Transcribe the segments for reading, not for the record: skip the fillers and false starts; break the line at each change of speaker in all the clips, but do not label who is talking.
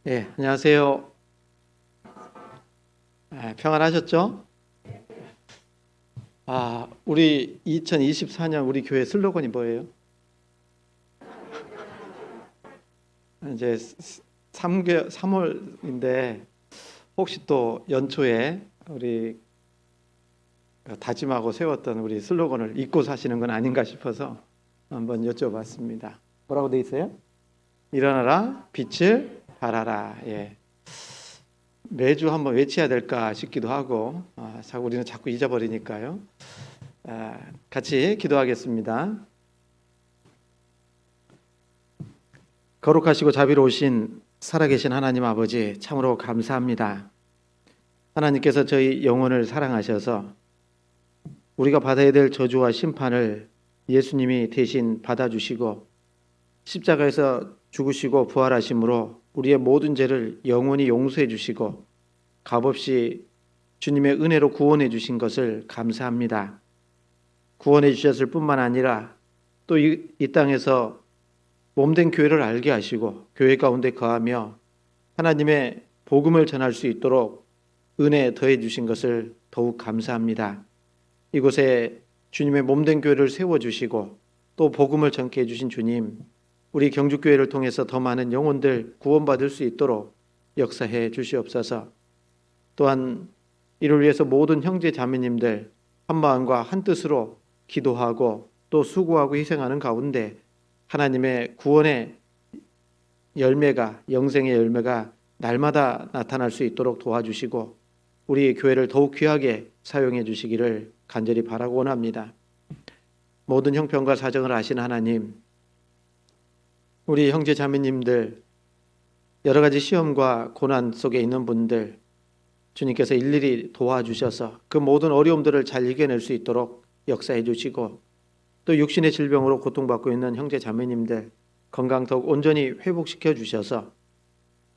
안녕하세요. 평안하셨죠? 우리 2024년 우리 교회 슬로건이 뭐예요? 이제 3월인데 혹시 또 연초에 우리 다짐하고 세웠던 우리 슬로건을 잊고 사시는 건 아닌가 싶어서 한번 여쭤봤습니다. 뭐라고 돼 있어요? 일어나라, 빛을 발하라. 매주 한번 외쳐야 될까 싶기도 하고, 우리는 자꾸 잊어버리니까요. 같이 기도하겠습니다. 거룩하시고 자비로우신 살아계신 하나님 아버지, 참으로 감사합니다. 하나님께서 저희 영혼을 사랑하셔서 우리가 받아야 될 저주와 심판을 예수님이 대신 받아주시고 십자가에서 죽으시고 부활하심으로 우리의 모든 죄를 영원히 용서해 주시고 값없이 주님의 은혜로 구원해 주신 것을 감사합니다. 구원해 주셨을 뿐만 아니라 또 이 땅에서 몸된 교회를 알게 하시고 교회 가운데 거하며 하나님의 복음을 전할 수 있도록 은혜 더해 주신 것을 더욱 감사합니다. 이곳에 주님의 몸된 교회를 세워주시고 또 복음을 전케 해주신 주님, 우리 경주교회를 통해서 더 많은 영혼들 구원받을 수 있도록 역사해 주시옵소서. 또한 이를 위해서 모든 형제 자매님들 한마음과 한뜻으로 기도하고 또 수고하고 희생하는 가운데 하나님의 구원의 열매가, 영생의 열매가 날마다 나타날 수 있도록 도와주시고 우리 교회를 더욱 귀하게 사용해 주시기를 간절히 바라고 원합니다. 모든 형편과 사정을 아시는 하나님, 우리 형제 자매님들 여러 가지 시험과 고난 속에 있는 분들 주님께서 일일이 도와주셔서 그 모든 어려움들을 잘 이겨낼 수 있도록 역사해 주시고 또 육신의 질병으로 고통받고 있는 형제 자매님들 건강 더욱 온전히 회복시켜 주셔서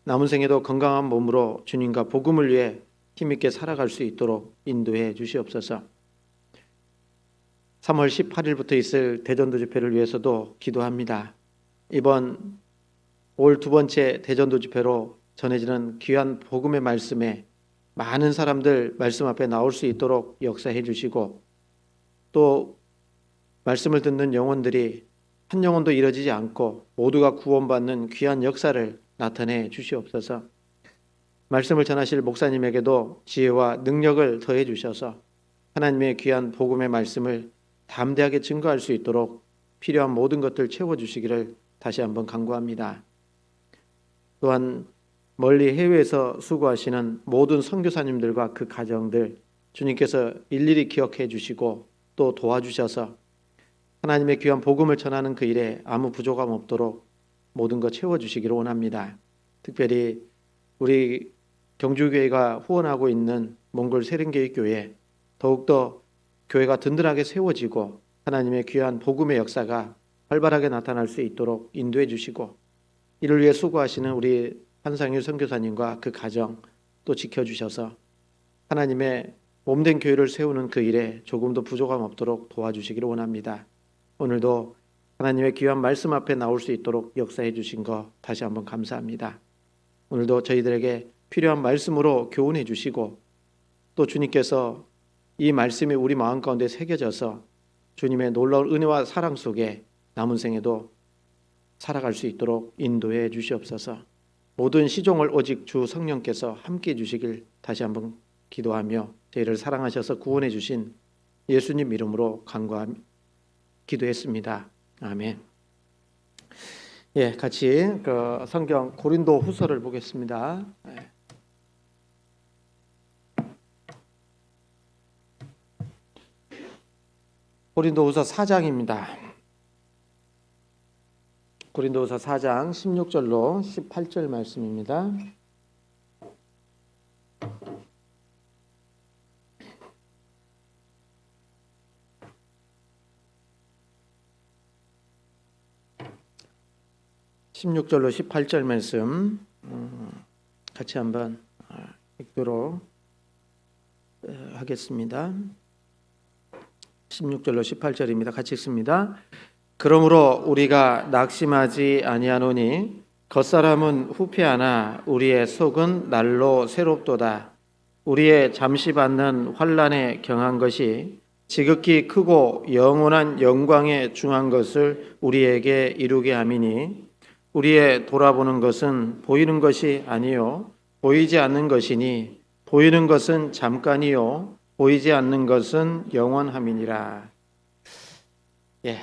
남은 생에도 건강한 몸으로 주님과 복음을 위해 힘있게 살아갈 수 있도록 인도해 주시옵소서. 3월 18일부터 있을 대전도 집회를 위해서도 기도합니다. 이번 올 두 번째 대전도 집회로 전해지는 귀한 복음의 말씀에 많은 사람들 말씀 앞에 나올 수 있도록 역사해 주시고 또 말씀을 듣는 영혼들이 한 영혼도 잃어지지 않고 모두가 구원받는 귀한 역사를 나타내 주시옵소서. 말씀을 전하실 목사님에게도 지혜와 능력을 더해 주셔서 하나님의 귀한 복음의 말씀을 담대하게 증거할 수 있도록 필요한 모든 것들 채워주시기를 다시 한번 간구합니다. 또한 멀리 해외에서 수고하시는 모든 선교사님들과 그 가정들 주님께서 일일이 기억해 주시고 또 도와주셔서 하나님의 귀한 복음을 전하는 그 일에 아무 부족함 없도록 모든 것 채워주시기를 원합니다. 특별히 우리 경주교회가 후원하고 있는 몽골 세련교회 더욱더 교회가 든든하게 세워지고 하나님의 귀한 복음의 역사가 활발하게 나타날 수 있도록 인도해 주시고 이를 위해 수고하시는 우리 한상일 선교사님과 그 가정 또 지켜주셔서 하나님의 몸된 교회를 세우는 그 일에 조금도 부족함 없도록 도와주시기를 원합니다. 오늘도 하나님의 귀한 말씀 앞에 나올 수 있도록 역사해 주신 거 다시 한번 감사합니다. 오늘도 저희들에게 필요한 말씀으로 교훈해 주시고 또 주님께서 이 말씀이 우리 마음 가운데 새겨져서 주님의 놀라운 은혜와 사랑 속에 남은 생에도 살아갈 수 있도록 인도해 주시옵소서. 모든 시종을 오직 주 성령께서 함께해 주시길 다시 한번 기도하며 저희를 사랑하셔서 구원해 주신 예수님 이름으로 간구하며 기도했습니다. 아멘. 같이 그 성경 고린도 후서를 보겠습니다. 고린도후서 4장입니다. 고린도후서 4장 16절로 18절 말씀입니다. (16절로 18절) 말씀 같이 한번 읽도록 하겠습니다. 16절로 18절입니다. 같이 읽습니다. 그러므로 우리가 낙심하지 아니하노니 겉사람은 후패하나 우리의 속은 날로 새롭도다. 우리의 잠시 받는 환난에 경한 것이 지극히 크고 영원한 영광에 중한 것을 우리에게 이루게 함이니 우리의 돌아보는 것은 보이는 것이 아니요 보이지 않는 것이니 보이는 것은 잠깐이요 보이지 않는 것은 영원함이니라. 예,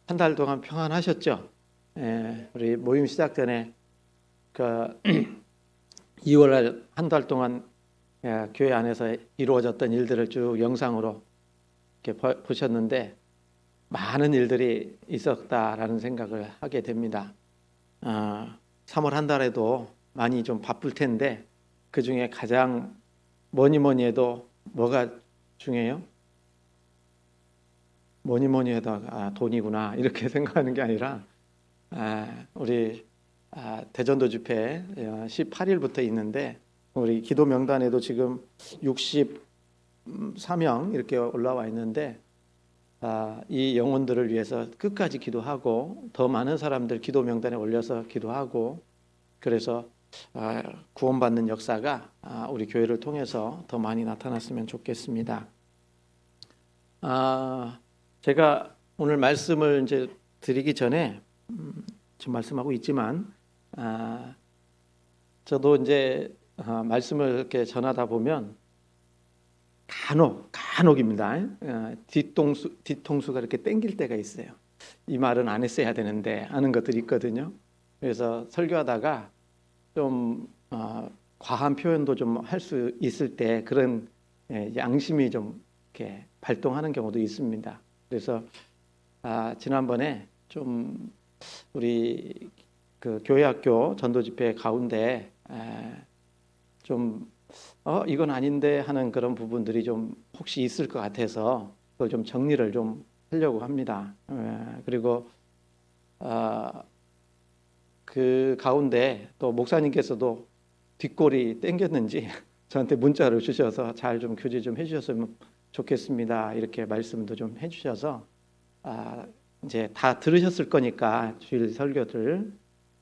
한 달 동안 평안하셨죠? 예, 우리 모임 시작 전에 그 2월 한 달 동안 교회 안에서 이루어졌던 일들을 쭉 영상으로 이렇게 보셨는데 많은 일들이 있었다라는 생각을 하게 됩니다. 3월 한 달에도 많이 좀 바쁠 텐데 그 중에 가장 뭐니 해도 뭐가 중요해요? 뭐니 해도 돈이구나 이렇게 생각하는 게 아니라 우리 대전도 집회 18일부터 있는데 우리 기도 명단에도 지금 64명 이렇게 올라와 있는데 이 영혼들을 위해서 끝까지 기도하고 더 많은 사람들 기도 명단에 올려서 기도하고 그래서 구원받는 역사가 우리 교회를 통해서 더 많이 나타났으면 좋겠습니다. 제가 오늘 말씀을 이제 드리기 전에 지금 말씀하고 있지만 저도 이제 말씀을 이렇게 전하다 보면 간혹입니다. 뒤통수가 이렇게 땡길 때가 있어요. 이 말은 안 했어야 되는데 하는 것들이 있거든요. 그래서 설교하다가 좀 과한 표현도 좀 할 수 있을 때 그런 양심이 좀 이렇게 발동하는 경우도 있습니다. 그래서 지난번에 좀 우리 그 교회학교 전도 집회 가운데 좀 이건 아닌데 하는 그런 부분들이 좀 혹시 있을 것 같아서 그걸 좀 정리를 좀 하려고 합니다. 그리고 그 가운데 또 목사님께서도 뒷골이 땡겼는지 저한테 문자를 주셔서 잘 좀 교제 좀 해주셨으면 좋겠습니다. 이렇게 말씀도 좀 해주셔서 이제 다 들으셨을 거니까 주일 설교들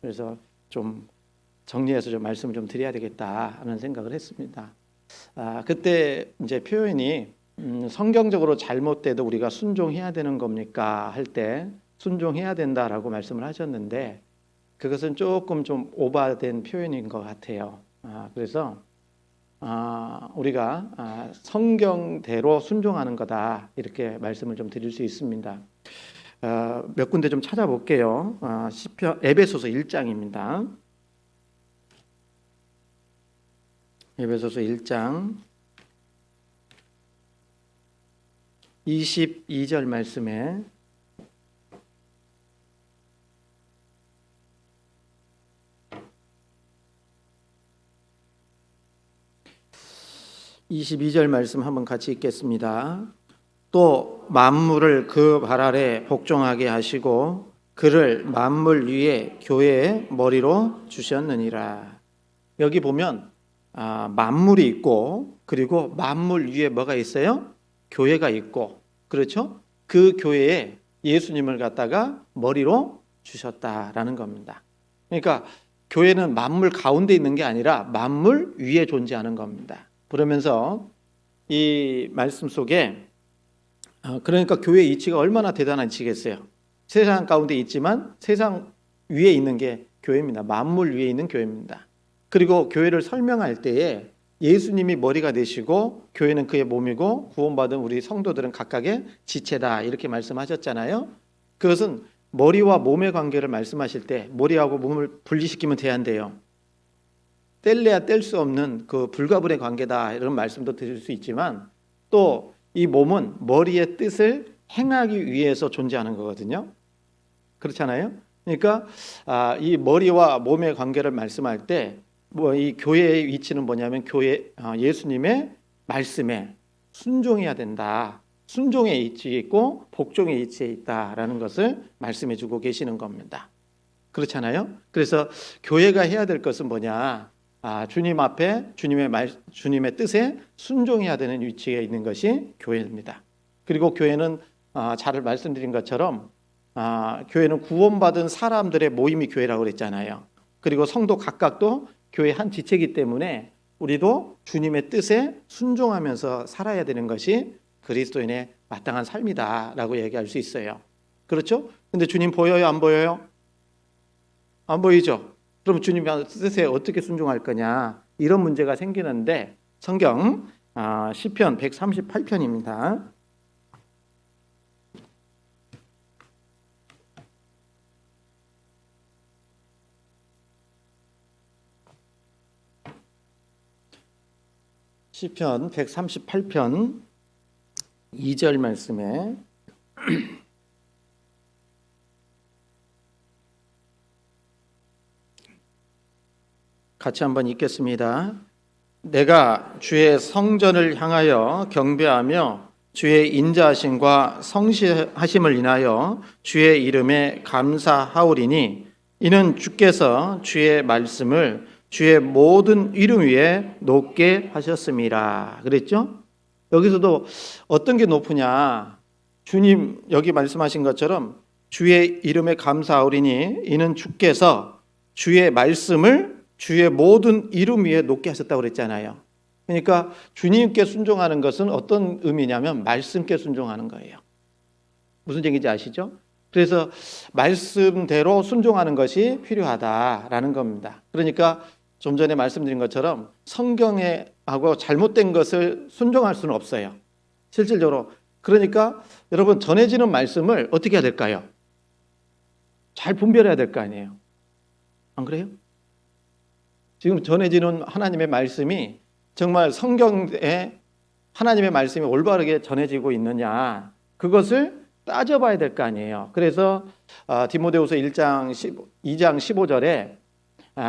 그래서 좀 정리해서 좀 말씀을 좀 드려야 되겠다 하는 생각을 했습니다. 그때 이제 표현이 성경적으로 잘못돼도 우리가 순종해야 되는 겁니까 할 때 순종해야 된다라고 말씀을 하셨는데 그것은 조금 좀 오버된 표현인 것 같아요. 그래서 우리가 성경대로 순종하는 거다 이렇게 말씀을 좀 드릴 수 있습니다. 몇 군데 좀 찾아볼게요. 시편 에베소서 1장입니다. 에베소서 1장 22절 말씀에 22절 말씀 한번 같이 읽겠습니다. 또 만물을 그 발 아래 복종하게 하시고 그를 만물 위에 교회의 머리로 주셨느니라. 여기 보면 만물이 있고 그리고 만물 위에 뭐가 있어요? 교회가 있고 그렇죠? 그 교회에 예수님을 갖다가 머리로 주셨다라는 겁니다. 그러니까 교회는 만물 가운데 있는 게 아니라 만물 위에 존재하는 겁니다. 그러면서 이 말씀 속에 그러니까 교회의 이치가 얼마나 대단한 이치겠어요. 세상 가운데 있지만 세상 위에 있는 게 교회입니다. 만물 위에 있는 교회입니다. 그리고 교회를 설명할 때에 예수님이 머리가 되시고 교회는 그의 몸이고 구원받은 우리 성도들은 각각의 지체다 이렇게 말씀하셨잖아요. 그것은 머리와 몸의 관계를 말씀하실 때 머리하고 몸을 분리시키면 돼야 뗄래야 뗄 수 없는 그 불가분의 관계다 이런 말씀도 드릴 수 있지만 또 이 몸은 머리의 뜻을 행하기 위해서 존재하는 거거든요. 그렇잖아요. 그러니까 이 머리와 몸의 관계를 말씀할 때 뭐 이 교회의 위치는 뭐냐면 교회 예수님의 말씀에 순종해야 된다. 순종의 이치에 있고 복종의 이치에 있다라는 것을 말씀해 주고 계시는 겁니다. 그렇잖아요. 그래서 교회가 해야 될 것은 뭐냐? 주님 앞에 주님의 뜻에 순종해야 되는 위치에 있는 것이 교회입니다. 그리고 교회는 잘 말씀드린 것처럼 교회는 구원받은 사람들의 모임이 교회라고 그랬잖아요. 그리고 성도 각각도 교회의 한 지체이기 때문에 우리도 주님의 뜻에 순종하면서 살아야 되는 것이 그리스도인의 마땅한 삶이다라고 얘기할 수 있어요. 그렇죠? 근데 주님 보여요? 안 보여요? 안 보이죠? 그럼 주님 뜻에 어떻게 순종할 거냐? 이런 문제가 생기는데 성경 시편 138편입니다. 시편 138편 2절 말씀에 같이 한번 읽겠습니다. 내가 주의 성전을 향하여 경배하며 주의 인자하심과 성실하심을 인하여 주의 이름에 감사하오리니 이는 주께서 주의 말씀을 주의 모든 이름 위에 높게 하셨습니다. 그랬죠? 여기서도 어떤 게 높으냐? 주님 여기 말씀하신 것처럼 주의 이름에 감사하오리니 이는 주께서 주의 말씀을 주의 모든 이름 위에 높게 하셨다고 그랬잖아요. 그러니까 주님께 순종하는 것은 어떤 의미냐면 말씀께 순종하는 거예요. 무슨 얘기인지 아시죠? 그래서 말씀대로 순종하는 것이 필요하다라는 겁니다. 그러니까 좀 전에 말씀드린 것처럼 성경에 하고 잘못된 것을 순종할 수는 없어요. 실질적으로. 그러니까 여러분 전해지는 말씀을 어떻게 해야 될까요? 잘 분별해야 될 거 아니에요. 안 그래요? 지금 전해지는 하나님의 말씀이 정말 성경에 하나님의 말씀이 올바르게 전해지고 있느냐 그것을 따져봐야 될 거 아니에요. 그래서 디모데후서 2장 15절에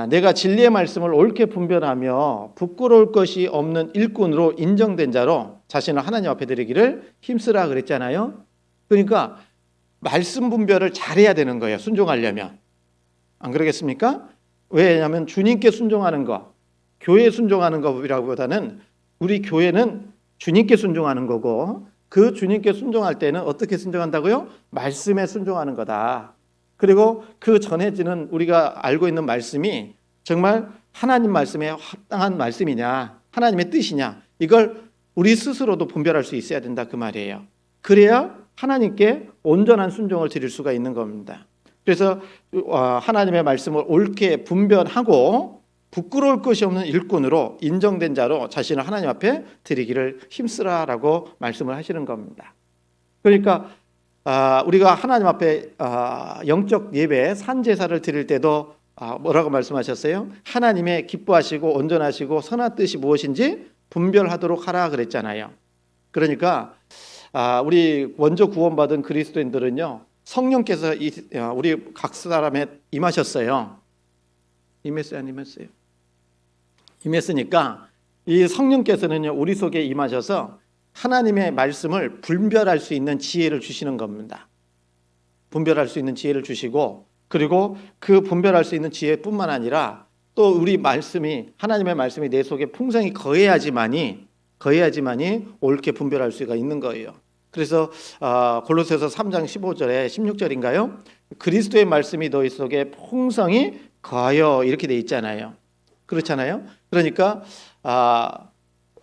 내가 진리의 말씀을 옳게 분별하며 부끄러울 것이 없는 일꾼으로 인정된 자로 자신을 하나님 앞에 드리기를 힘쓰라 그랬잖아요. 그러니까 말씀 분별을 잘해야 되는 거예요. 순종하려면. 안 그러겠습니까? 왜냐하면 주님께 순종하는 것, 교회에 순종하는 것이라기보다는 우리 교회는 주님께 순종하는 거고 그 주님께 순종할 때는 어떻게 순종한다고요? 말씀에 순종하는 거다. 그리고 그 전해지는 우리가 알고 있는 말씀이 정말 하나님 말씀에 합당한 말씀이냐 하나님의 뜻이냐 이걸 우리 스스로도 분별할 수 있어야 된다 그 말이에요. 그래야 하나님께 온전한 순종을 드릴 수가 있는 겁니다. 그래서 하나님의 말씀을 옳게 분별하고 부끄러울 것이 없는 일꾼으로 인정된 자로 자신을 하나님 앞에 드리기를 힘쓰라라고 말씀을 하시는 겁니다. 그러니까 우리가 하나님 앞에 영적 예배 산제사를 드릴 때도 뭐라고 말씀하셨어요? 하나님의 기뻐하시고 온전하시고 선한 뜻이 무엇인지 분별하도록 하라 그랬잖아요. 그러니까 우리 먼저 구원받은 그리스도인들은요 성령께서 우리 각 사람에 임하셨어요. 임했어요, 안 임했어요? 임했으니까 이 성령께서는요 우리 속에 임하셔서 하나님의 말씀을 분별할 수 있는 지혜를 주시는 겁니다. 분별할 수 있는 지혜를 주시고 그리고 그 분별할 수 있는 지혜뿐만 아니라 또 우리 말씀이 하나님의 말씀이 내 속에 풍성히 거해야지만이 옳게 분별할 수가 있는 거예요. 그래서 골로새서 3장 15절에 16절인가요? 그리스도의 말씀이 너희 속에 풍성히 거하여 이렇게 돼 있잖아요. 그렇잖아요. 그러니까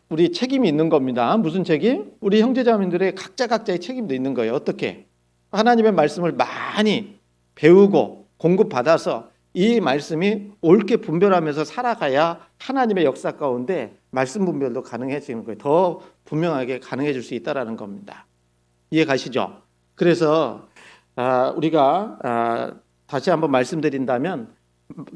우리 책임이 있는 겁니다. 무슨 책임? 우리 형제자매들의 각자의 책임도 있는 거예요. 어떻게? 하나님의 말씀을 많이 배우고 공급받아서 이 말씀이 옳게 분별하면서 살아가야 하나님의 역사 가운데 말씀 분별도 가능해지는 거예요. 더 분명하게 가능해질 수 있다는 겁니다. 이해 가시죠? 그래서 우리가 다시 한번 말씀드린다면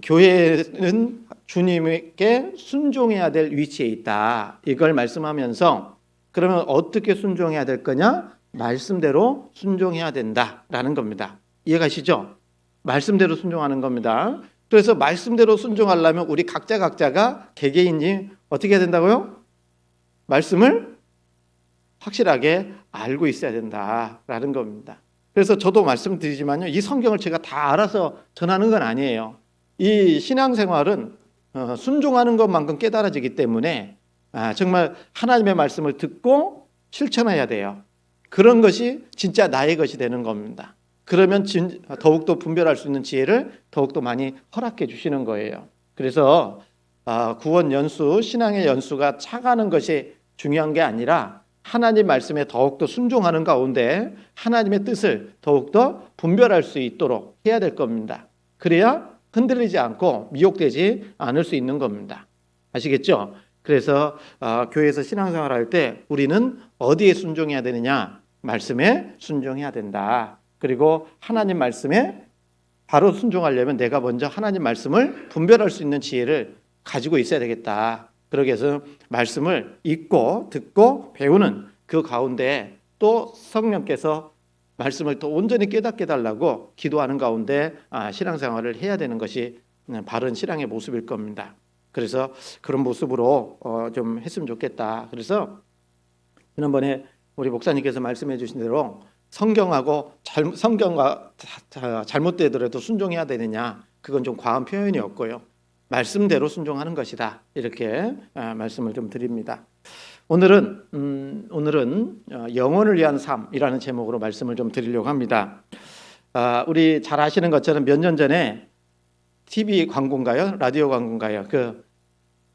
교회는 주님께 순종해야 될 위치에 있다. 이걸 말씀하면서 그러면 어떻게 순종해야 될 거냐? 말씀대로 순종해야 된다라는 겁니다. 이해 가시죠? 말씀대로 순종하는 겁니다. 그래서 말씀대로 순종하려면 우리 각자가 개개인이 어떻게 해야 된다고요? 말씀을 확실하게 알고 있어야 된다라는 겁니다. 그래서 저도 말씀드리지만요, 이 성경을 제가 다 알아서 전하는 건 아니에요. 이 신앙생활은 순종하는 것만큼 깨달아지기 때문에 정말 하나님의 말씀을 듣고 실천해야 돼요. 그런 것이 진짜 나의 것이 되는 겁니다. 그러면 더욱더 분별할 수 있는 지혜를 더욱더 많이 허락해 주시는 거예요. 그래서 구원 연수, 신앙의 연수가 차가는 것이 중요한 게 아니라 하나님 말씀에 더욱더 순종하는 가운데 하나님의 뜻을 더욱더 분별할 수 있도록 해야 될 겁니다. 그래야 흔들리지 않고 미혹되지 않을 수 있는 겁니다. 아시겠죠? 그래서 교회에서 신앙생활할 때 우리는 어디에 순종해야 되느냐? 말씀에 순종해야 된다. 그리고 하나님 말씀에 바로 순종하려면 내가 먼저 하나님 말씀을 분별할 수 있는 지혜를 가지고 있어야 되겠다. 그러기 위해서 말씀을 읽고 듣고 배우는 그 가운데 또 성령께서 말씀을 또 온전히 깨닫게 달라고 기도하는 가운데 신앙생활을 해야 되는 것이 바른 신앙의 모습일 겁니다. 그래서 그런 모습으로 좀 했으면 좋겠다. 그래서 지난번에 우리 목사님께서 말씀해 주신 대로 성경과 잘못되더라도 순종해야 되느냐, 그건 좀 과한 표현이었고요. 말씀대로 순종하는 것이다. 이렇게 말씀을 좀 드립니다. 오늘은 영혼을 위한 삶이라는 제목으로 말씀을 좀 드리려고 합니다. 우리 잘 아시는 것처럼 몇 년 전에 TV 광고인가요? 라디오 광고인가요? 그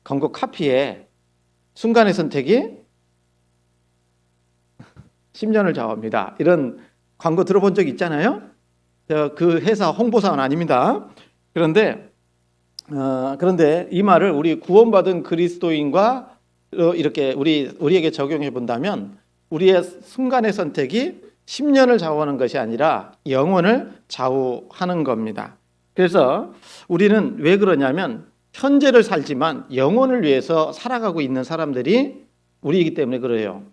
광고 카피에 순간의 선택이 10년을 좌우합니다. 이런 광고 들어본 적 있잖아요. 그 회사 홍보사원 아닙니다. 그런데 이 말을 우리 구원받은 그리스도인과 이렇게 우리에게 적용해 본다면 우리의 순간의 선택이 10년을 좌우하는 것이 아니라 영혼을 좌우하는 겁니다. 그래서 우리는 왜 그러냐면 현재를 살지만 영혼을 위해서 살아가고 있는 사람들이 우리이기 때문에 그래요.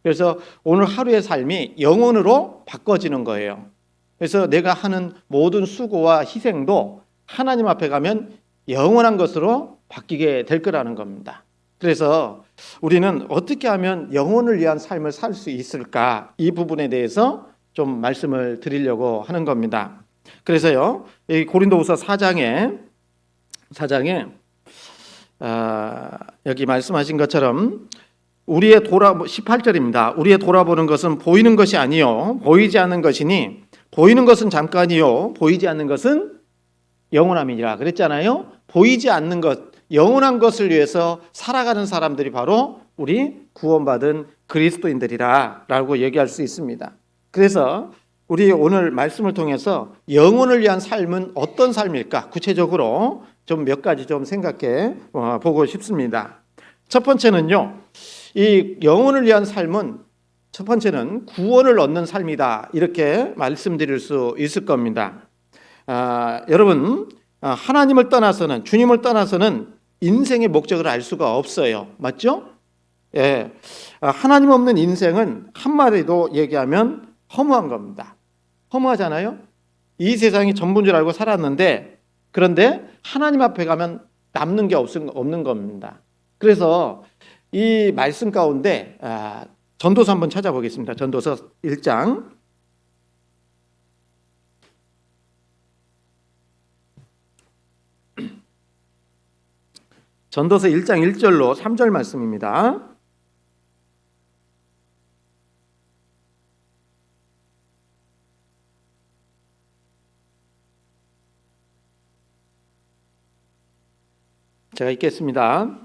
그래서 오늘 하루의 삶이 영혼으로 바꿔지는 거예요. 그래서 내가 하는 모든 수고와 희생도 하나님 앞에 가면 영원한 것으로 바뀌게 될 거라는 겁니다. 그래서 우리는 어떻게 하면 영혼을 위한 삶을 살 수 있을까? 이 부분에 대해서 좀 말씀을 드리려고 하는 겁니다. 그래서요, 이 고린도후서 4장에 여기 말씀하신 것처럼 18절입니다. 우리의 돌아보는 것은 보이는 것이 아니요 보이지 않는 것이니 보이는 것은 잠깐이요 보이지 않는 것은 영원함이니라 그랬잖아요. 보이지 않는 것, 영원한 것을 위해서 살아가는 사람들이 바로 우리 구원받은 그리스도인들이라 라고 얘기할 수 있습니다. 그래서 우리 오늘 말씀을 통해서 영혼을 위한 삶은 어떤 삶일까? 구체적으로 좀 몇 가지 좀 생각해 보고 싶습니다. 첫 번째는요, 이 영혼을 위한 삶은 첫 번째는 구원을 얻는 삶이다. 이렇게 말씀드릴 수 있을 겁니다. 여러분, 하나님을 떠나서는, 주님을 떠나서는 인생의 목적을 알 수가 없어요. 맞죠? 예. 하나님 없는 인생은 한마디로 얘기하면 허무한 겁니다. 허무하잖아요? 이 세상이 전부인 줄 알고 살았는데, 그런데 하나님 앞에 가면 남는 게 없는 겁니다. 그래서 이 말씀 가운데 전도서 한번 찾아보겠습니다. 전도서 1장. 전도서 1장 1절로 3절 말씀입니다. 제가 읽겠습니다.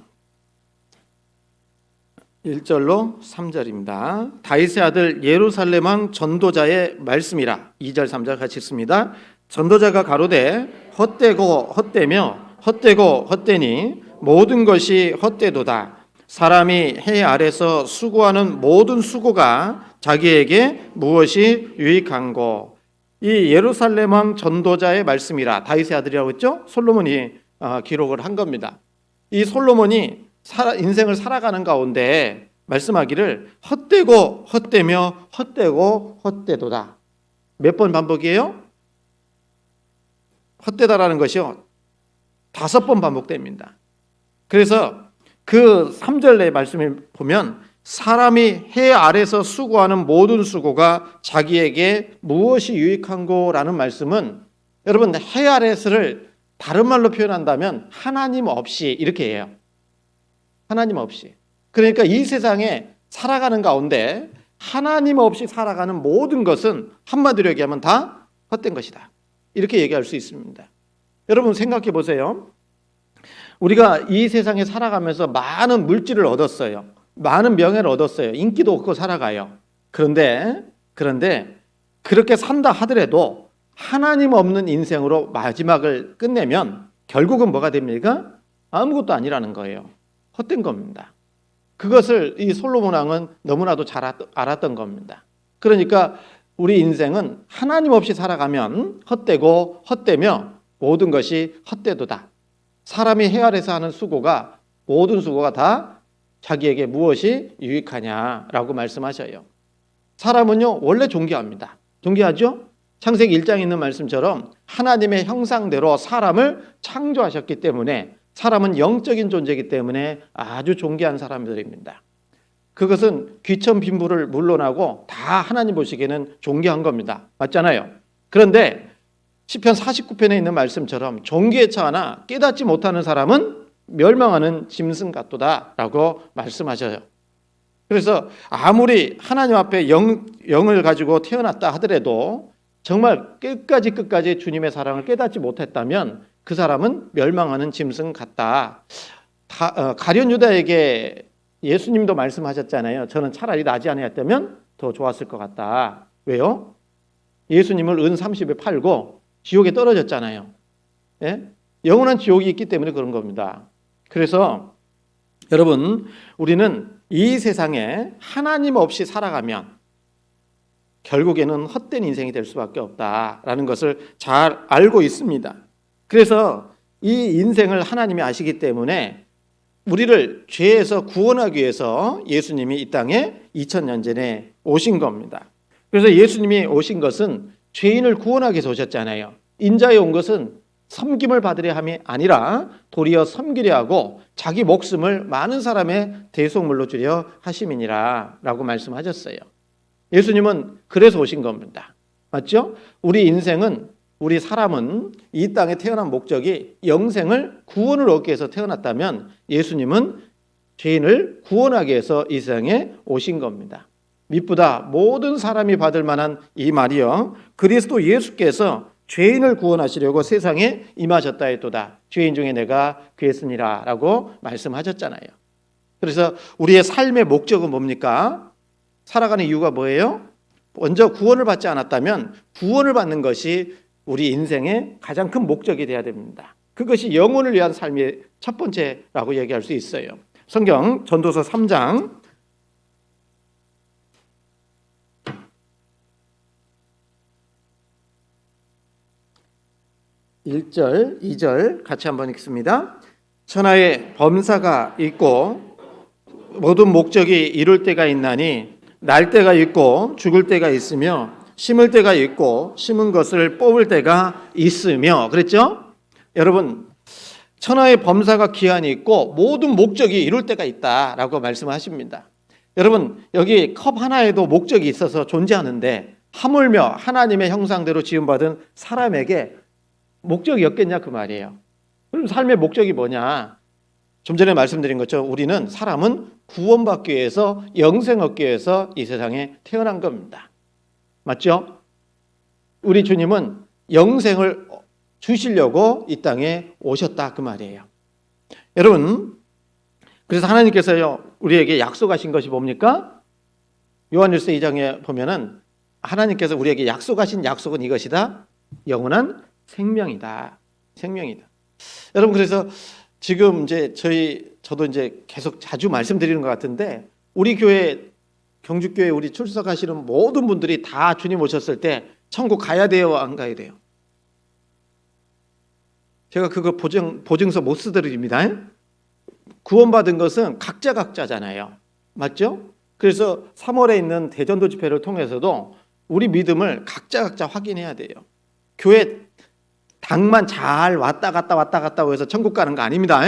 1절로 3절입니다. 다윗의 아들 예루살렘 왕 전도자의 말씀이라. 2절 3절 같이 읽습니다. 전도자가 가로되 헛되고 헛되며 헛되고 헛되니 모든 것이 헛되도다. 사람이 해 아래서 수고하는 모든 수고가 자기에게 무엇이 유익한고. 이 예루살렘 왕 전도자의 말씀이라. 다윗의 아들이라고 했죠? 솔로몬이 기록을 한 겁니다. 이 솔로몬이 인생을 살아가는 가운데 말씀하기를 헛되고 헛되며 헛되고 헛되도다. 몇 번 반복이에요? 헛되다라는 것이요 5번 반복됩니다. 그래서 그 3절 내 말씀을 보면 사람이 해 아래서 수고하는 모든 수고가 자기에게 무엇이 유익한고라는 말씀은 여러분 해 아래서를 다른 말로 표현한다면 하나님 없이 이렇게 해요. 하나님 없이. 그러니까 이 세상에 살아가는 가운데 하나님 없이 살아가는 모든 것은 한마디로 얘기하면 다 헛된 것이다. 이렇게 얘기할 수 있습니다. 여러분 생각해 보세요. 우리가 이 세상에 살아가면서 많은 물질을 얻었어요. 많은 명예를 얻었어요. 인기도 얻고 살아가요. 그런데 그렇게 산다 하더라도 하나님 없는 인생으로 마지막을 끝내면 결국은 뭐가 됩니까? 아무것도 아니라는 거예요. 헛된 겁니다. 그것을 이 솔로몬 왕은 너무나도 잘 알았던 겁니다. 그러니까 우리 인생은 하나님 없이 살아가면 헛되고 헛되며 모든 것이 헛되도다. 사람이 헤아려서 하는 수고가 모든 수고가 다 자기에게 무엇이 유익하냐라고 말씀하셔요. 사람은요 원래 존귀합니다. 존귀하죠? 창세기 1장에 있는 말씀처럼 하나님의 형상대로 사람을 창조하셨기 때문에 사람은 영적인 존재이기 때문에 아주 존귀한 사람들입니다. 그것은 귀천 빈부를 물론하고 다 하나님 보시기에는 존귀한 겁니다. 맞잖아요. 그런데 시편 49편에 있는 말씀처럼 존귀에 처하나 깨닫지 못하는 사람은 멸망하는 짐승 같도다라고 말씀하셔요. 그래서 아무리 하나님 앞에 영을 가지고 태어났다 하더라도 정말 끝까지 주님의 사랑을 깨닫지 못했다면 그 사람은 멸망하는 짐승 같다. 가룟 유다에게 예수님도 말씀하셨잖아요. 저는 차라리 나지 아니었다면 더 좋았을 것 같다. 왜요? 예수님을 은 30에 팔고 지옥에 떨어졌잖아요. 예? 영원한 지옥이 있기 때문에 그런 겁니다. 그래서 여러분 우리는 이 세상에 하나님 없이 살아가면 결국에는 헛된 인생이 될 수밖에 없다라는 것을 잘 알고 있습니다. 그래서 이 인생을 하나님이 아시기 때문에 우리를 죄에서 구원하기 위해서 예수님이 이 땅에 2000년 전에 오신 겁니다. 그래서 예수님이 오신 것은 죄인을 구원하기 위해서 오셨잖아요. 인자에 온 것은 섬김을 받으려 함이 아니라 도리어 섬기려 하고 자기 목숨을 많은 사람의 대속물로 주려 하심이니라 라고 말씀하셨어요. 예수님은 그래서 오신 겁니다. 맞죠? 우리 인생은 우리 사람은 이 땅에 태어난 목적이 영생을 구원을 얻기 위해서 태어났다면 예수님은 죄인을 구원하기 위해서 이 세상에 오신 겁니다. 미쁘다 모든 사람이 받을 만한 이 말이요 그리스도 예수께서 죄인을 구원하시려고 세상에 임하셨다 했도다. 죄인 중에 내가 귀했으니라 라고 말씀하셨잖아요. 그래서 우리의 삶의 목적은 뭡니까? 살아가는 이유가 뭐예요? 먼저 구원을 받지 않았다면 구원을 받는 것이 우리 인생의 가장 큰 목적이 되어야 됩니다. 그것이 영혼을 위한 삶의 첫 번째라고 얘기할 수 있어요. 성경 전도서 3장 1절, 2절 같이 한번 읽습니다. 천하에 범사가 있고 모든 목적이 이룰 때가 있나니 날 때가 있고 죽을 때가 있으며 심을 때가 있고 심은 것을 뽑을 때가 있으며 그랬죠? 여러분 천하의 범사가 기한이 있고 모든 목적이 이룰 때가 있다라고 말씀하십니다. 여러분 여기 컵 하나에도 목적이 있어서 존재하는데 하물며 하나님의 형상대로 지음받은 사람에게 목적이 없겠냐 그 말이에요. 그럼 삶의 목적이 뭐냐? 좀 전에 말씀드린 것처럼 우리는 사람은 구원받기 위해서 영생 얻기 위해서 이 세상에 태어난 겁니다. 맞죠? 우리 주님은 영생을 주시려고 이 땅에 오셨다 그 말이에요. 여러분 그래서 하나님께서요 우리에게 약속하신 것이 뭡니까? 요한일서 2장에 보면은 하나님께서 우리에게 약속하신 약속은 이것이다. 영원한 생명이다. 생명이다. 여러분 그래서 지금 이제 저도 이제 계속 자주 말씀드리는 것 같은데 우리 교회 경주교회 우리 출석하시는 모든 분들이 다 주님 오셨을 때 천국 가야 돼요, 안 가야 돼요? 제가 그거 보증서 못 쓰드립니다. 구원받은 것은 각자잖아요. 맞죠? 그래서 3월에 있는 대전도 집회를 통해서도 우리 믿음을 각자 확인해야 돼요. 교회 당만 잘 왔다 갔다 해서 천국 가는 거 아닙니다.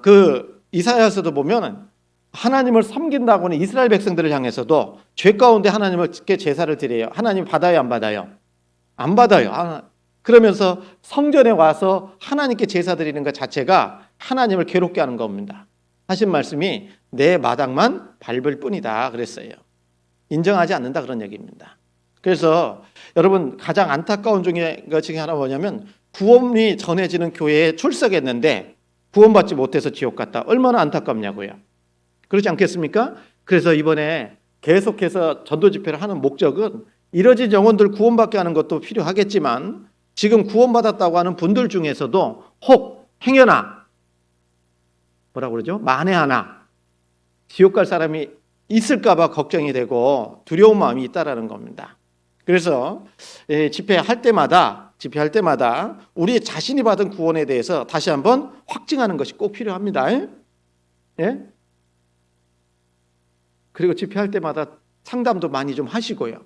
그 이사야서도 보면 하나님을 섬긴다고는 이스라엘 백성들을 향해서도 죄 가운데 하나님께 제사를 드려요. 하나님 받아요, 안 받아요? 안 받아요. 그러면서 성전에 와서 하나님께 제사 드리는 것 자체가 하나님을 괴롭게 하는 겁니다. 하신 말씀이 내 마당만 밟을 뿐이다 그랬어요. 인정하지 않는다 그런 얘기입니다. 그래서 여러분 가장 안타까운 것 중에 하나 뭐냐면 구원이 전해지는 교회에 출석했는데 구원받지 못해서 지옥 갔다. 얼마나 안타깝냐고요. 그렇지 않겠습니까? 그래서 이번에 계속해서 전도 집회를 하는 목적은 이뤄진 영혼들 구원받게 하는 것도 필요하겠지만 지금 구원받았다고 하는 분들 중에서도 혹 행여나 뭐라고 그러죠? 만에 하나 지옥 갈 사람이 있을까 봐 걱정이 되고 두려운 마음이 있다라는 겁니다. 그래서 집회할 때마다 우리 자신이 받은 구원에 대해서 다시 한번 확증하는 것이 꼭 필요합니다. 예? 그리고 집회할 때마다 상담도 많이 좀 하시고요.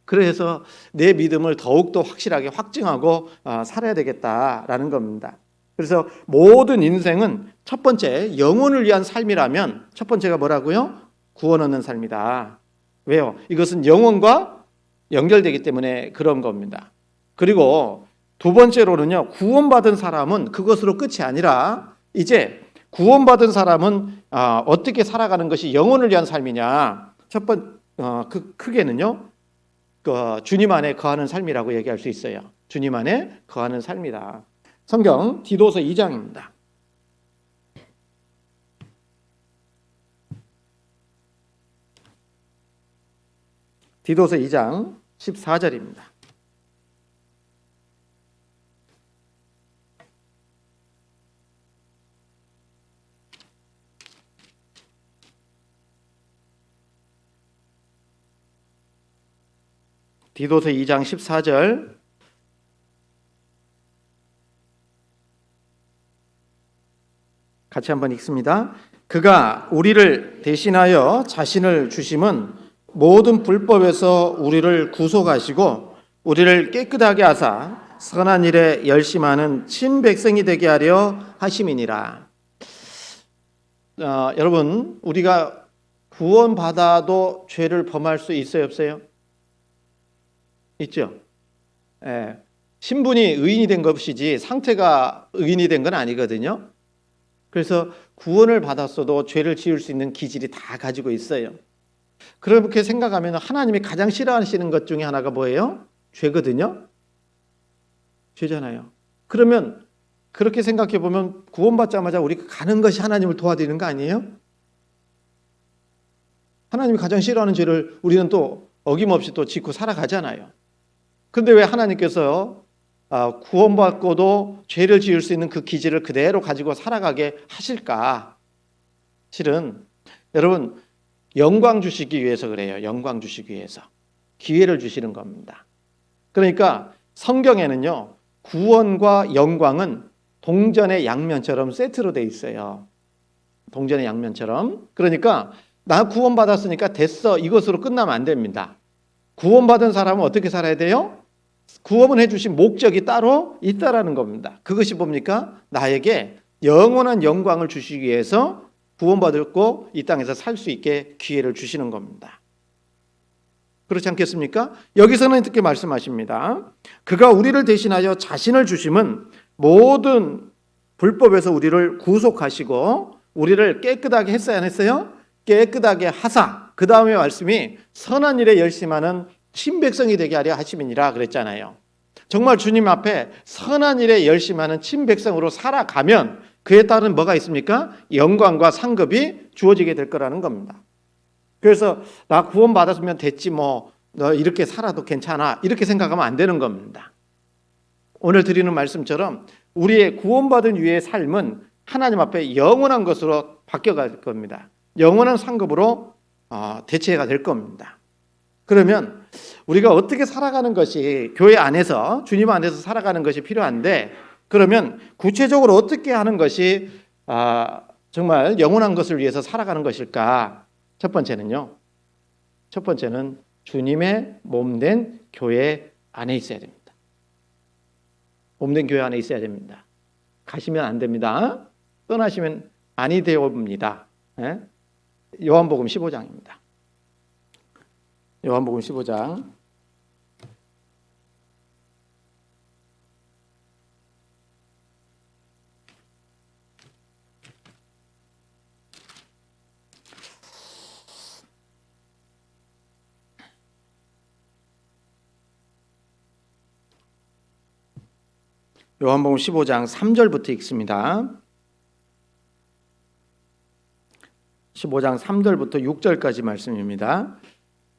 그래서 내 믿음을 더욱더 확실하게 확증하고 살아야 되겠다라는 겁니다. 그래서 모든 인생은 첫 번째 영혼을 위한 삶이라면 첫 번째가 뭐라고요? 구원 얻는 삶이다. 왜요? 이것은 영혼과 연결되기 때문에 그런 겁니다. 그리고 두 번째로는요, 구원받은 사람은 그것으로 끝이 아니라 이제 구원받은 사람은 어떻게 살아가는 것이 영혼을 위한 삶이냐? 크게는요, 주님 안에 거하는 삶이라고 얘기할 수 있어요. 주님 안에 거하는 삶이다. 성경 디도서 2장입니다. 디도서 2장 14절입니다. 디도서 2장 14절 같이 한번 읽습니다. 그가 우리를 대신하여 자신을 주심은 모든 불법에서 우리를 구속하시고 우리를 깨끗하게 하사 선한 일에 열심하는 친백성이 되게 하려 하심이니라. 여러분, 우리가 구원받아도 죄를 범할 수 있어요, 없어요? 있죠. 신분이 의인이 된 것이지 상태가 의인이 된 건 아니거든요. 그래서 구원을 받았어도 죄를 지을 수 있는 기질이 다 가지고 있어요. 그렇게 생각하면 하나님이 가장 싫어하시는 것 중에 하나가 뭐예요? 죄거든요. 죄잖아요. 그러면 그렇게 생각해 보면 구원받자마자 우리가 가는 것이 하나님을 도와드리는 거 아니에요? 하나님이 가장 싫어하는 죄를 우리는 또 어김없이 또 짓고 살아가잖아요. 그런데 왜 하나님께서 구원받고도 죄를 지을 수 있는 그 기질을 그대로 가지고 살아가게 하실까? 실은 여러분 영광 주시기 위해서 그래요. 영광 주시기 위해서. 기회를 주시는 겁니다. 그러니까 성경에는요. 구원과 영광은 동전의 양면처럼 세트로 돼 있어요. 동전의 양면처럼. 그러니까 나 구원받았으니까 됐어. 이것으로 끝나면 안 됩니다. 구원받은 사람은 어떻게 살아야 돼요? 구원해 주신 목적이 따로 있다라는 겁니다. 그것이 뭡니까? 나에게 영원한 영광을 주시기 위해서 구원받고 이 땅에서 살 수 있게 기회를 주시는 겁니다. 그렇지 않겠습니까? 여기서는 이렇게 말씀하십니다. 그가 우리를 대신하여 자신을 주심은 모든 불법에서 우리를 구속하시고 우리를 깨끗하게 했어야 안 했어요? 깨끗하게 하사. 그 다음에 말씀이 선한 일에 열심하는 친백성이 되게 하려 하심이니라 그랬잖아요. 정말 주님 앞에 선한 일에 열심하는 친백성으로 살아가면 그에 따른 뭐가 있습니까? 영광과 상급이 주어지게 될 거라는 겁니다. 그래서 나 구원받았으면 됐지 뭐 너 이렇게 살아도 괜찮아 이렇게 생각하면 안 되는 겁니다. 오늘 드리는 말씀처럼 우리의 구원받은 이후의 삶은 하나님 앞에 영원한 것으로 바뀌어갈 겁니다. 영원한 상급으로 대체가 될 겁니다. 그러면 우리가 어떻게 살아가는 것이 교회 안에서 주님 안에서 살아가는 것이 필요한데 그러면 구체적으로 어떻게 하는 것이 정말 영원한 것을 위해서 살아가는 것일까? 첫 번째는 주님의 몸된 교회 안에 있어야 됩니다. 몸된 교회 안에 있어야 됩니다. 가시면 안 됩니다. 떠나시면 아니 되옵니다. 요한복음 15장입니다. 요한복음 15장 요한복음 15장 3절부터 읽습니다. 15장 3절부터 6절까지 말씀입니다.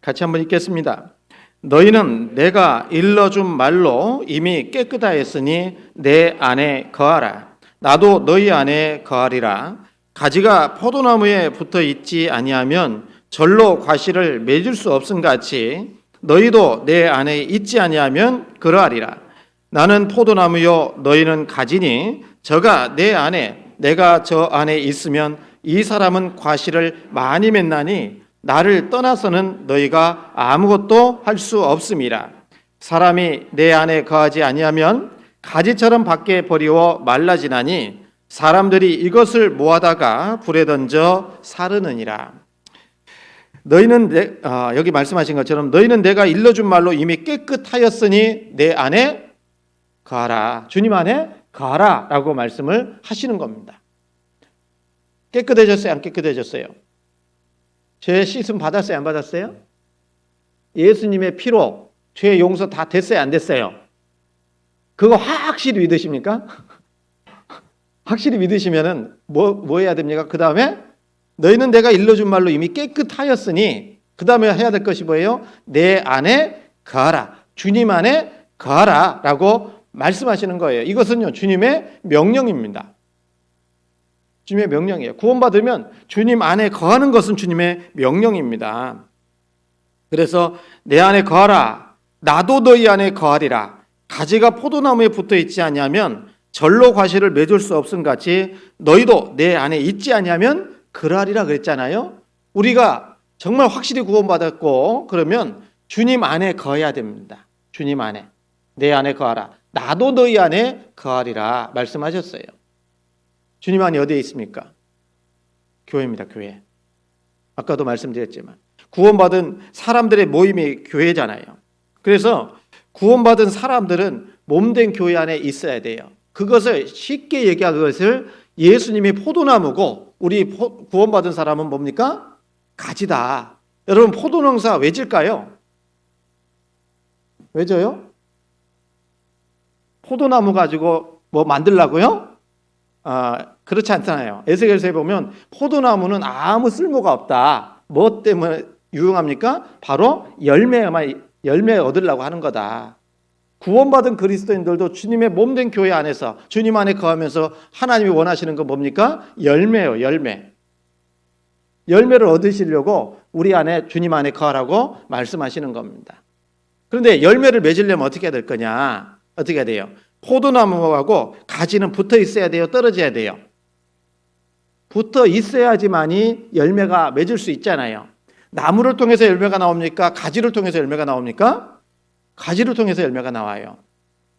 같이 한번 읽겠습니다. 너희는 내가 일러준 말로 이미 깨끗하였으니 내 안에 거하라. 나도 너희 안에 거하리라. 가지가 포도나무에 붙어 있지 아니하면 절로 과실을 맺을 수 없음 같이 너희도 내 안에 있지 아니하면 그러하리라. 나는 포도나무요 너희는 가지니 저가 내 안에 내가 저 안에 있으면 이 사람은 과실을 많이 맺나니 나를 떠나서는 너희가 아무것도 할 수 없음이라. 사람이 내 안에 거하지 아니하면 가지처럼 밖에 버리워 말라지나니 사람들이 이것을 모아다가 불에 던져 사르느니라. 너희는 여기 말씀하신 것처럼 너희는 내가 일러준 말로 이미 깨끗하였으니 내 안에 거하라. 주님 안에 거하라 라고 말씀을 하시는 겁니다. 깨끗해졌어요? 안 깨끗해졌어요? 죄 씻음 받았어요? 안 받았어요? 예수님의 피로 죄 용서 다 됐어요? 안 됐어요? 그거 확실히 믿으십니까? 확실히 믿으시면은 뭐 해야 됩니까? 그 다음에 너희는 내가 일러준 말로 이미 깨끗하였으니 그 다음에 해야 될 것이 뭐예요? 내 안에 거하라. 주님 안에 거하라 라고 말씀하시는 거예요. 이것은요 주님의 명령입니다. 주님의 명령이에요. 구원받으면 주님 안에 거하는 것은 주님의 명령입니다. 그래서 내 안에 거하라. 나도 너희 안에 거하리라. 가지가 포도나무에 붙어 있지 아니하면 절로 과실을 맺을 수 없음 같이 너희도 내 안에 있지 아니하면 그러하리라 그랬잖아요. 우리가 정말 확실히 구원받았고 그러면 주님 안에 거해야 됩니다. 주님 안에. 내 안에 거하라. 나도 너희 안에 거하리라 말씀하셨어요. 주님 안에 어디에 있습니까? 교회입니다. 교회. 아까도 말씀드렸지만 구원받은 사람들의 모임이 교회잖아요. 그래서 구원받은 사람들은 몸된 교회 안에 있어야 돼요. 그것을 쉽게 얘기한 것을 예수님이 포도나무고 우리 구원받은 사람은 뭡니까? 가지다. 여러분 포도농사 왜 질까요? 왜 져요? 포도나무 가지고 뭐 만들라고요? 그렇지 않잖아요. 에스겔서에 보면 포도나무는 아무 쓸모가 없다. 뭐 때문에 유용합니까? 바로 열매 얻으려고 하는 거다. 구원받은 그리스도인들도 주님의 몸된 교회 안에서 주님 안에 거하면서 하나님이 원하시는 건 뭡니까? 열매요. 열매. 열매를 얻으시려고 우리 안에 주님 안에 거하라고 말씀하시는 겁니다. 그런데 열매를 맺으려면 어떻게 해야 될 거냐? 어떻게 해야 돼요? 포도나무하고 가지는 붙어 있어야 돼요? 떨어져야 돼요? 붙어 있어야지만이 열매가 맺을 수 있잖아요. 나무를 통해서 열매가 나옵니까? 가지를 통해서 열매가 나옵니까? 가지를 통해서 열매가 나와요.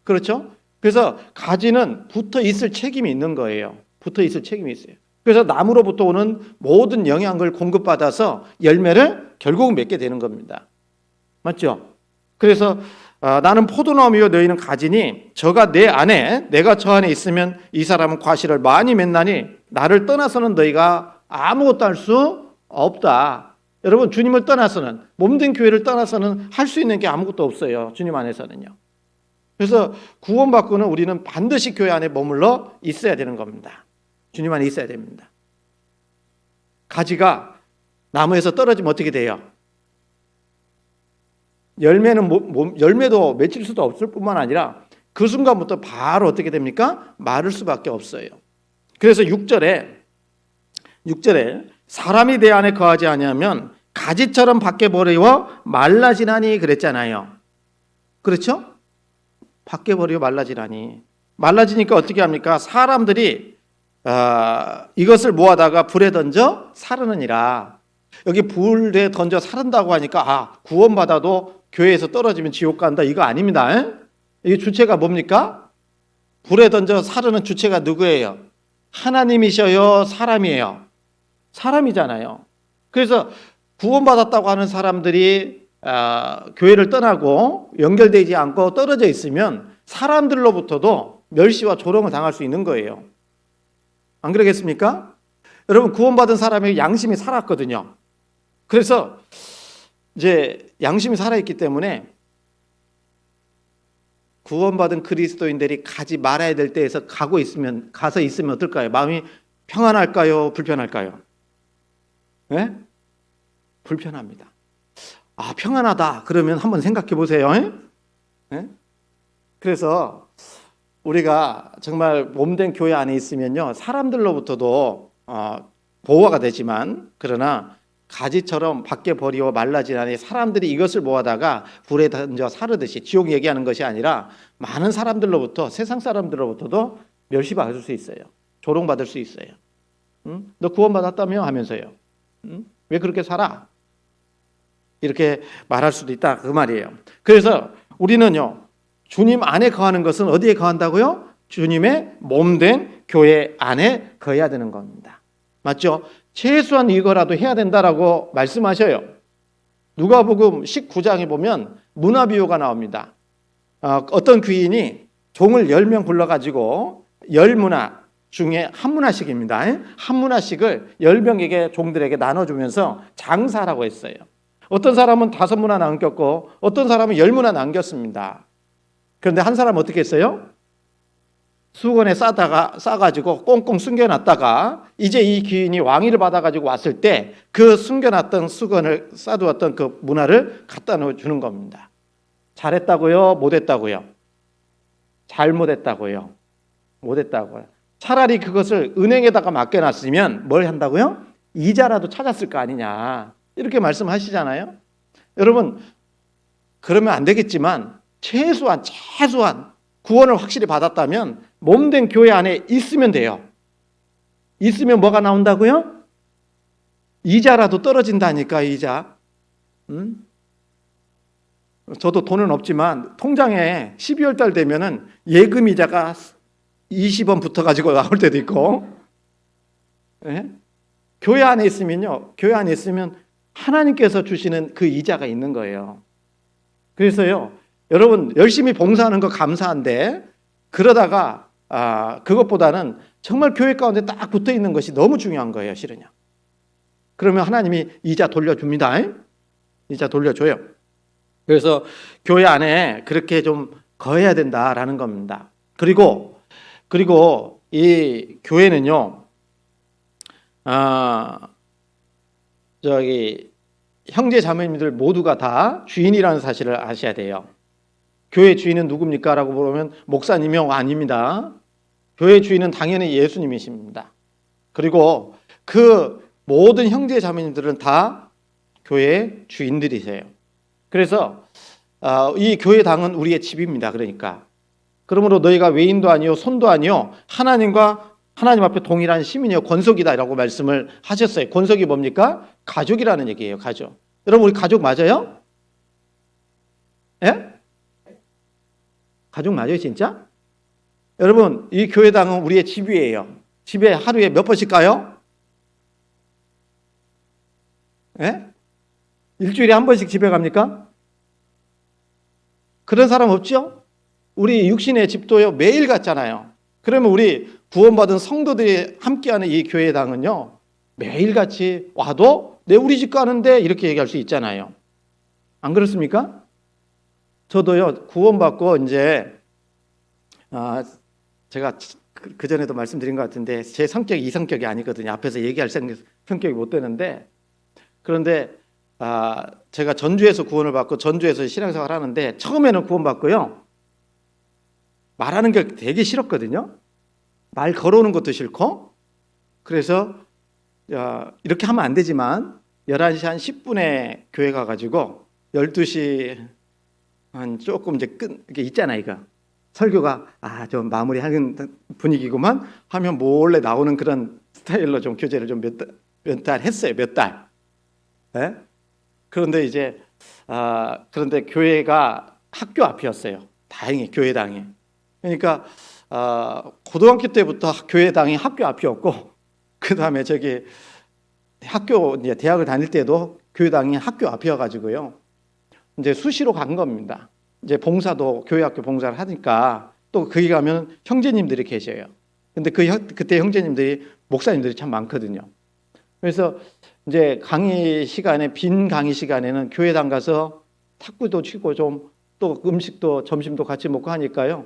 그렇죠? 그래서 가지는 붙어 있을 책임이 있는 거예요. 붙어 있을 책임이 있어요. 그래서 나무로부터 오는 모든 영양을 공급받아서 열매를 결국은 맺게 되는 겁니다. 맞죠? 그래서 나는 포도나무요 너희는 가지니 저가 내 안에 내가 저 안에 있으면 이 사람은 과실을 많이 맺나니 나를 떠나서는 너희가 아무것도 할 수 없다. 여러분 주님을 떠나서는 몸된 교회를 떠나서는 할 수 있는 게 아무것도 없어요. 주님 안에서는요. 그래서 구원받고는 우리는 반드시 교회 안에 머물러 있어야 되는 겁니다. 주님 안에 있어야 됩니다. 가지가 나무에서 떨어지면 어떻게 돼요? 열매도 맺힐 수도 없을 뿐만 아니라 그 순간부터 바로 어떻게 됩니까? 마를 수밖에 없어요. 그래서 6절에 사람이 내 안에 거하지 아니하면 가지처럼 밖에 버리워 말라지나니 그랬잖아요. 그렇죠? 밖에 버리워 말라지나니. 말라지니까 어떻게 합니까? 사람들이 이것을 모아다가 불에 던져 사르느니라. 여기 불에 던져 사른다고 하니까 구원받아도 교회에서 떨어지면 지옥 간다 이거 아닙니다. 이게 주체가 뭡니까? 불에 던져 사르는 주체가 누구예요? 하나님이셔요? 사람이에요? 사람이잖아요. 그래서 구원받았다고 하는 사람들이 교회를 떠나고 연결되지 않고 떨어져 있으면 사람들로부터도 멸시와 조롱을 당할 수 있는 거예요. 안 그러겠습니까? 여러분 구원받은 사람의 양심이 살았거든요. 그래서 이제 양심이 살아있기 때문에 구원받은 그리스도인들이 가지 말아야 될 때에서 가서 있으면 어떨까요? 마음이 평안할까요? 불편할까요? 네? 불편합니다. 아, 평안하다. 그러면 한번 생각해 보세요. 네? 그래서 우리가 정말 몸된 교회 안에 있으면요, 사람들로부터도 보호가 되지만, 그러나 가지처럼 밖에 버리고 말라진 안에 사람들이 이것을 모아다가 불에 던져 사르듯이, 지옥 얘기하는 것이 아니라 많은 사람들로부터, 세상 사람들로부터도 멸시받을 수 있어요. 조롱받을 수 있어요. 응? 너 구원받았다며? 하면서요. 응? 왜 그렇게 살아? 이렇게 말할 수도 있다, 그 말이에요. 그래서 우리는요, 주님 안에 거하는 것은 어디에 거한다고요? 주님의 몸된 교회 안에 거해야 되는 겁니다. 맞죠? 최소한 이거라도 해야 된다라고 말씀하셔요. 누가복음 19장에 보면 문화비유가 나옵니다. 어떤 귀인이 종을 10명 불러가지고 10문화 중에 한 문화씩입니다. 한 문화씩을 10명에게 종들에게 나눠주면서 장사라고 했어요. 어떤 사람은 5문화 남겼고 어떤 사람은 10문화 남겼습니다. 그런데 한 사람은 어떻게 했어요? 수건에 싸가지고 꽁꽁 숨겨놨다가 이제 이 귀인이 왕위를 받아가지고 왔을 때 그 숨겨놨던 수건을 싸두었던 그 문화를 갖다 주는 겁니다. 잘했다고요? 못했다고요? 잘못했다고요? 못했다고요? 차라리 그것을 은행에다가 맡겨놨으면 뭘 한다고요? 이자라도 찾았을 거 아니냐, 이렇게 말씀하시잖아요. 여러분, 그러면 안 되겠지만 최소한 구원을 확실히 받았다면 몸된 교회 안에 있으면 돼요. 있으면 뭐가 나온다고요? 이자라도 떨어진다니까, 이자. 저도 돈은 없지만 통장에 12월 달 되면은 예금 이자가 20원 붙어가지고 나올 때도 있고. 네? 교회 안에 있으면요, 교회 안에 있으면 하나님께서 주시는 그 이자가 있는 거예요. 그래서요, 여러분 열심히 봉사하는 거 감사한데, 그러다가 그것보다는 정말 교회 가운데 딱 붙어 있는 것이 너무 중요한 거예요, 실은요. 그러면 하나님이 이자 돌려줍니다. 이자 돌려줘요. 그래서 교회 안에 그렇게 좀 거해야 된다라는 겁니다. 그리고 이 교회는요, 형제 자매님들 모두가 다 주인이라는 사실을 아셔야 돼요. 교회 주인은 누굽니까? 라고 물으면 목사님이요? 아닙니다. 교회 주인은 당연히 예수님이십니다. 그리고 그 모든 형제 자매님들은 다 교회의 주인들이세요. 그래서 이 교회당은 우리의 집입니다. 그러므로 너희가 외인도 아니요 손도 아니요 하나님 앞에 동일한 시민이요 권속이다라고 말씀을 하셨어요. 권속이 뭡니까? 가족이라는 얘기예요. 가족. 여러분, 우리 가족 맞아요? 예? 가족 맞아요, 진짜? 여러분, 이 교회당은 우리의 집이에요. 집에 하루에 몇 번씩 가요? 예? 일주일에 한 번씩 집에 갑니까? 그런 사람 없죠? 우리 육신의 집도요, 매일 갔잖아요. 그러면 우리 구원받은 성도들이 함께하는 이 교회당은요, 매일같이 와도 우리 집 가는데 이렇게 얘기할 수 있잖아요. 안 그렇습니까? 저도요, 구원받고 이제 제가 그 전에도 말씀드린 것 같은데 제 성격이 이 성격이 아니거든요. 앞에서 얘기할 성격이 못 되는데, 그런데 제가 전주에서 구원을 받고 전주에서 신앙생활을 하는데 처음에는 구원받고요, 말하는 게 되게 싫었거든요. 말 걸어오는 것도 싫고. 그래서 이렇게 하면 안 되지만 11시 한 10분에 교회 가가지고 12시 한 조금 이제 이게 있잖아, 이거 설교가 좀 마무리하는 분위기구만 하면 몰래 나오는 그런 스타일로 좀 교제를 좀 몇 달 했어요. 몇 달. 네? 그런데 이제 그런데 교회가 학교 앞이었어요. 다행히 교회당이. 그러니까 고등학교 때부터 교회당이 학교 앞이었고, 그 다음에 저기 이제 대학을 다닐 때도 교회당이 학교 앞이어가지고요, 이제 수시로 간 겁니다. 이제 봉사도 교회 학교 봉사를 하니까 또 거기 가면 형제님들이 계셔요. 근데 그때 형제님들이 목사님들이 참 많거든요. 그래서 이제 빈 강의 시간에는 교회당 가서 탁구도 치고 좀 또 음식도 점심도 같이 먹고 하니까요.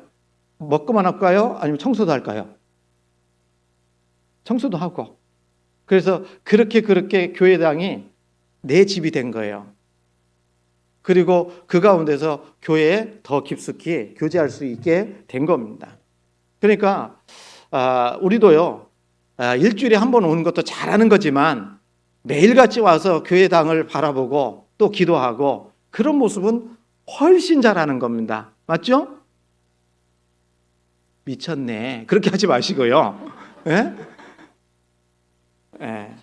먹고만 할까요? 아니면 청소도 할까요? 청소도 하고. 그래서 그렇게 교회당이 내 집이 된 거예요. 그리고 그 가운데서 교회에 더 깊숙이 교제할 수 있게 된 겁니다. 그러니까 우리도요, 일주일에 한 번 오는 것도 잘하는 거지만 매일같이 와서 교회당을 바라보고 또 기도하고 그런 모습은 훨씬 잘하는 겁니다. 맞죠? 미쳤네. 그렇게 하지 마시고요. 예? 예.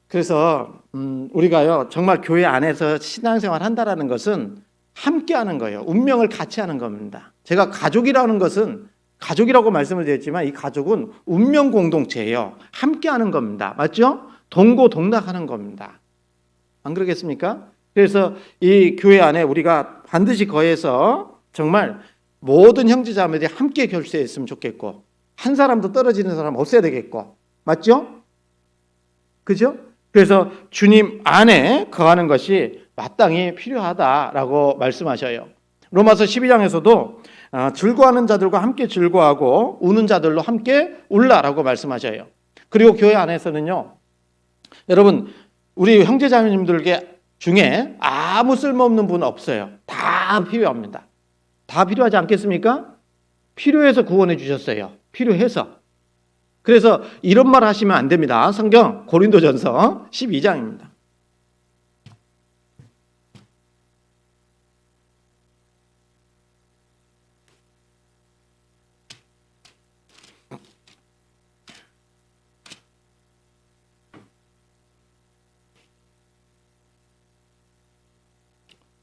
그래서 우리가요, 정말 교회 안에서 신앙생활 한다라는 것은 함께 하는 거예요. 운명을 같이 하는 겁니다. 제가 가족이라는 것은 가족이라고 말씀을 드렸지만 이 가족은 운명 공동체예요. 함께 하는 겁니다. 맞죠? 동고동락하는 겁니다. 안 그러겠습니까? 그래서 이 교회 안에 우리가 반드시 거해서 정말 모든 형제자매들이 함께 결세했으면 좋겠고 한 사람도 떨어지는 사람 없어야 되겠고 맞죠? 그죠? 그래서 주님 안에 거하는 것이 마땅히 필요하다라고 말씀하셔요. 로마서 12장에서도 즐거워하는 자들과 함께 즐거워하고 우는 자들로 함께 울라라고 말씀하셔요. 그리고 교회 안에서는요, 여러분 우리 형제자매님들께 중에 아무 쓸모없는 분 없어요. 다 필요합니다. 다 필요하지 않겠습니까? 필요해서 구원해 주셨어요. 필요해서. 그래서 이런 말 하시면 안 됩니다. 성경 고린도전서 12장입니다.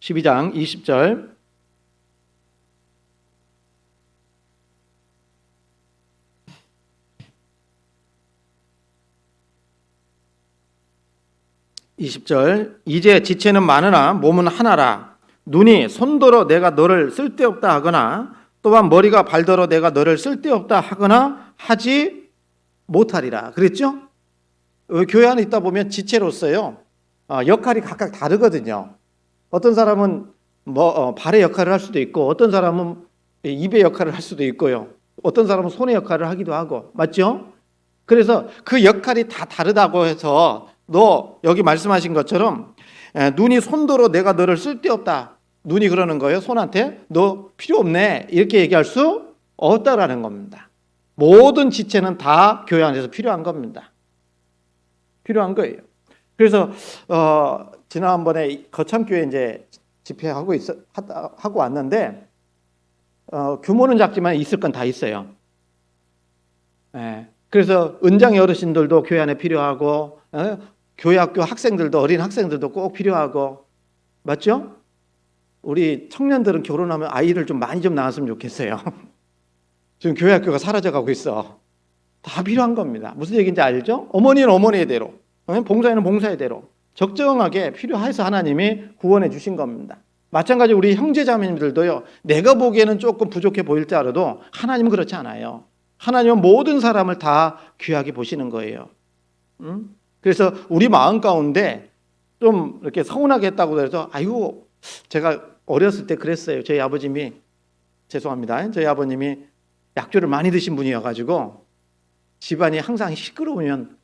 (12장) 20절 이제 지체는 많으나 몸은 하나라. 눈이 손더러 내가 너를 쓸데없다 하거나 또한 머리가 발더러 내가 너를 쓸데없다 하거나 하지 못하리라. 그랬죠? 교회 안에 있다 보면 지체로서요, 역할이 각각 다르거든요. 어떤 사람은 발의 역할을 할 수도 있고 어떤 사람은 입의 역할을 할 수도 있고요. 어떤 사람은 손의 역할을 하기도 하고 맞죠? 그래서 그 역할이 다 다르다고 해서 너 여기 말씀하신 것처럼 눈이 손더러 내가 너를 쓸데없다. 눈이 그러는 거예요. 손한테 너 필요 없네. 이렇게 얘기할 수 없다라는 겁니다. 모든 지체는 다 교회 안에서 필요한 겁니다. 필요한 거예요. 그래서 지난번에 거창교회 이제 집회하고 하고 왔는데 규모는 작지만 있을 건 다 있어요. 그래서 은장의 어르신들도 교회 안에 필요하고 교회 학교 학생들도 어린 학생들도 꼭 필요하고 맞죠? 우리 청년들은 결혼하면 아이를 좀 많이 좀 낳았으면 좋겠어요. 지금 교회 학교가 사라져가고 있어. 다 필요한 겁니다. 무슨 얘기인지 알죠? 어머니는 어머니의 대로, 봉사에는 봉사의 대로 적정하게 필요해서 하나님이 구원해 주신 겁니다. 마찬가지 우리 형제자매님들도요. 내가 보기에는 조금 부족해 보일 줄 알아도 하나님은 그렇지 않아요. 하나님은 모든 사람을 다 귀하게 보시는 거예요. 그래서 우리 마음 가운데 좀 이렇게 서운하게 했다고 해서 아이고 제가 어렸을 때 그랬어요. 저희 아버님이 죄송합니다. 저희 아버님이 약주를 많이 드신 분이어가지고 집안이 항상 시끄러우면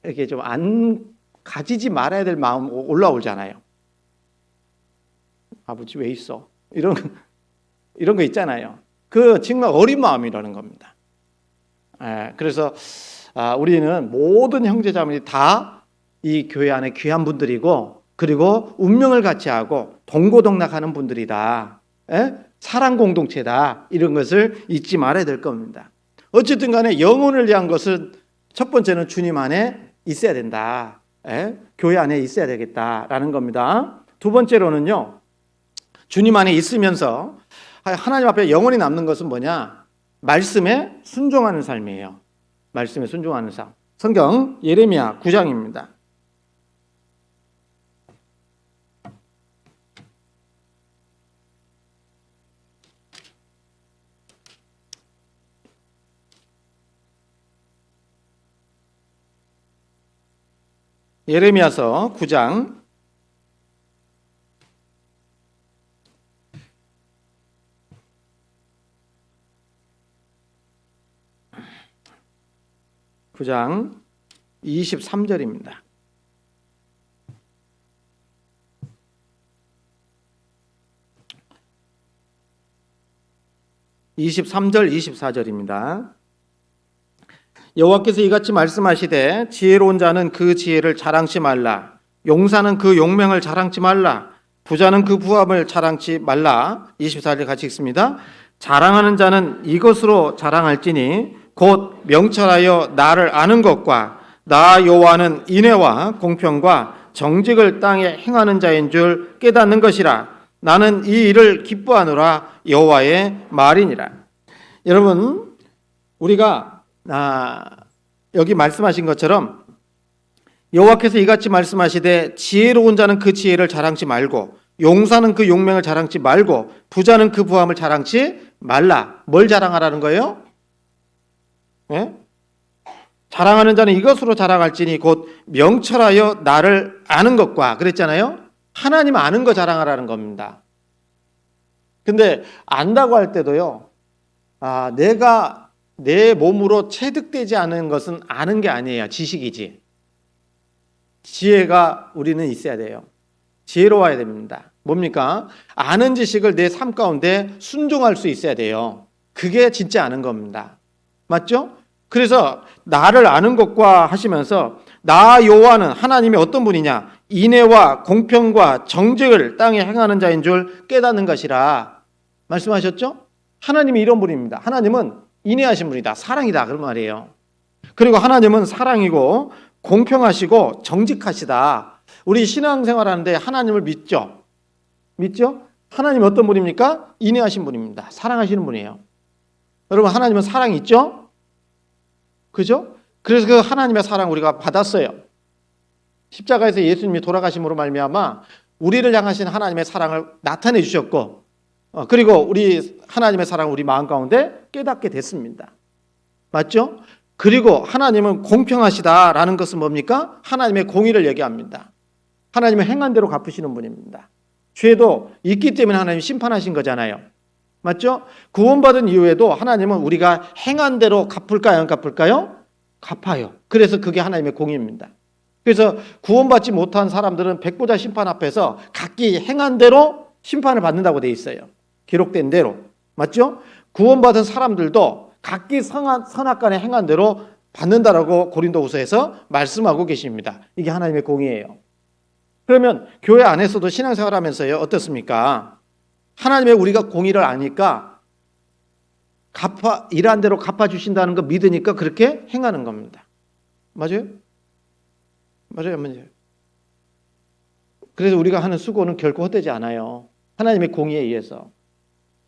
이렇게 좀 안 가지지 말아야 될 마음 올라오잖아요. 아버지 왜 있어? 이런 거 있잖아요. 그 정말 어린 마음이라는 겁니다. 그래서 우리는 모든 형제자매들이 다 이 교회 안에 귀한 분들이고 그리고 운명을 같이 하고 동고동락하는 분들이다. 사랑 공동체다. 이런 것을 잊지 말아야 될 겁니다. 어쨌든 간에 영혼을 위한 것은 첫 번째는 주님 안에 있어야 된다. 교회 안에 있어야 되겠다라는 겁니다. 두 번째로는요. 주님 안에 있으면서 하나님 앞에 영원히 남는 것은 뭐냐? 말씀에 순종하는 삶이에요. 말씀에 순종하는 삶. 성경 예레미야 9장입니다. 예레미야서 9장 9장 23절입니다. (23절) (24절입니다) 여호와께서 이같이 말씀하시되 지혜로운 자는 그 지혜를 자랑치 말라. 용사는 그 용맹을 자랑치 말라. 부자는 그 부함을 자랑치 말라. 24절 같이 읽습니다. 자랑하는 자는 이것으로 자랑할지니 곧 명철하여 나를 아는 것과 나 여호와는 인애와 공평과 정직을 땅에 행하는 자인 줄 깨닫는 것이라. 나는 이 일을 기뻐하노라. 여호와의 말이니라. 여러분, 우리가 여기 말씀하신 것처럼 여호와께서 이같이 말씀하시되 지혜로운 자는 그 지혜를 자랑치 말고 용사는 그 용맹을 자랑치 말고 부자는 그 부함을 자랑치 말라. 뭘 자랑하라는 거예요? 네? 자랑하는 자는 이것으로 자랑할지니 곧 명철하여 나를 아는 것과 그랬잖아요. 하나님 아는 거 자랑하라는 겁니다. 근데 안다고 할 때도요, 내가 내 몸으로 체득되지 않은 것은 아는 게 아니에요. 지식이지. 지혜가 우리는 있어야 돼요. 지혜로워야 됩니다. 뭡니까? 아는 지식을 내 삶 가운데 순종할 수 있어야 돼요. 그게 진짜 아는 겁니다. 맞죠? 그래서 나를 아는 것과 하시면서 나 여호와는 하나님이 어떤 분이냐? 인애와 공평과 정직을 땅에 행하는 자인 줄 깨닫는 것이라 말씀하셨죠? 하나님이 이런 분입니다. 하나님은 인애하신 분이다. 사랑이다. 그런 말이에요. 그리고 하나님은 사랑이고 공평하시고 정직하시다. 우리 신앙생활하는데 하나님을 믿죠? 믿죠? 하나님이 어떤 분입니까? 인애하신 분입니다. 사랑하시는 분이에요. 여러분, 하나님은 사랑이 있죠? 그죠? 그래서 그 하나님의 사랑 우리가 받았어요. 십자가에서 예수님이 돌아가심으로 말미암아 우리를 향하신 하나님의 사랑을 나타내 주셨고, 그리고 우리 하나님의 사랑을 우리 마음 가운데 깨닫게 됐습니다. 맞죠? 그리고 하나님은 공평하시다라는 것은 뭡니까? 하나님의 공의를 얘기합니다. 하나님은 행한 대로 갚으시는 분입니다. 죄도 있기 때문에 하나님이 심판하신 거잖아요. 맞죠? 구원받은 이후에도 하나님은 우리가 행한 대로 갚을까요? 안 갚을까요? 갚아요. 그래서 그게 하나님의 공의입니다. 그래서 구원받지 못한 사람들은 백보자 심판 앞에서 각기 행한 대로 심판을 받는다고 돼 있어요. 기록된 대로. 맞죠? 구원받은 사람들도 각기 선악간에 행한 대로 받는다라고 고린도후서에서 말씀하고 계십니다. 이게 하나님의 공의예요. 그러면 교회 안에서도 신앙생활하면서요, 어떻습니까? 하나님의 우리가 공의를 아니까 일한 대로 갚아주신다는 거 믿으니까 그렇게 행하는 겁니다. 맞아요? 맞아요? 맞아요? 그래서 우리가 하는 수고는 결코 헛되지 않아요. 하나님의 공의에 의해서.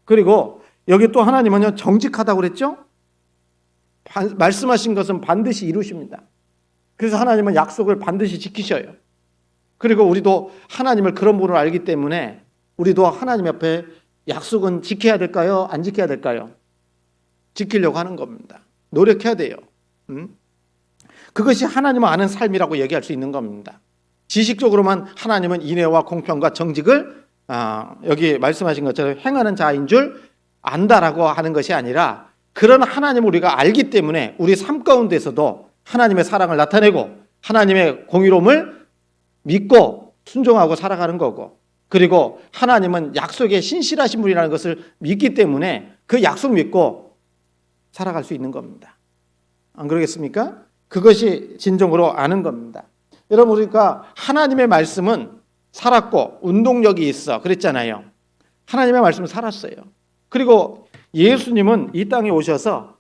그리고 여기 또 하나님은요, 정직하다고 그랬죠? 말씀하신 것은 반드시 이루십니다. 그래서 하나님은 약속을 반드시 지키셔요. 그리고 우리도 하나님을 그런 분으로 알기 때문에 우리도 하나님 앞에 약속은 지켜야 될까요? 안 지켜야 될까요? 지키려고 하는 겁니다. 노력해야 돼요. 그것이 하나님을 아는 삶이라고 얘기할 수 있는 겁니다. 지식적으로만 하나님은 인애와 공평과 정직을 여기 말씀하신 것처럼 행하는 자인 줄 안다라고 하는 것이 아니라 그런 하나님을 우리가 알기 때문에 우리 삶 가운데서도 하나님의 사랑을 나타내고 하나님의 공의로움을 믿고 순종하고 살아가는 거고, 그리고 하나님은 약속에 신실하신 분이라는 것을 믿기 때문에 그 약속 믿고 살아갈 수 있는 겁니다. 안 그러겠습니까? 그것이 진정으로 아는 겁니다. 여러분, 우리가 하나님의 말씀은 살았고 운동력이 있어 그랬잖아요. 하나님의 말씀은 살았어요. 그리고 예수님은 이 땅에 오셔서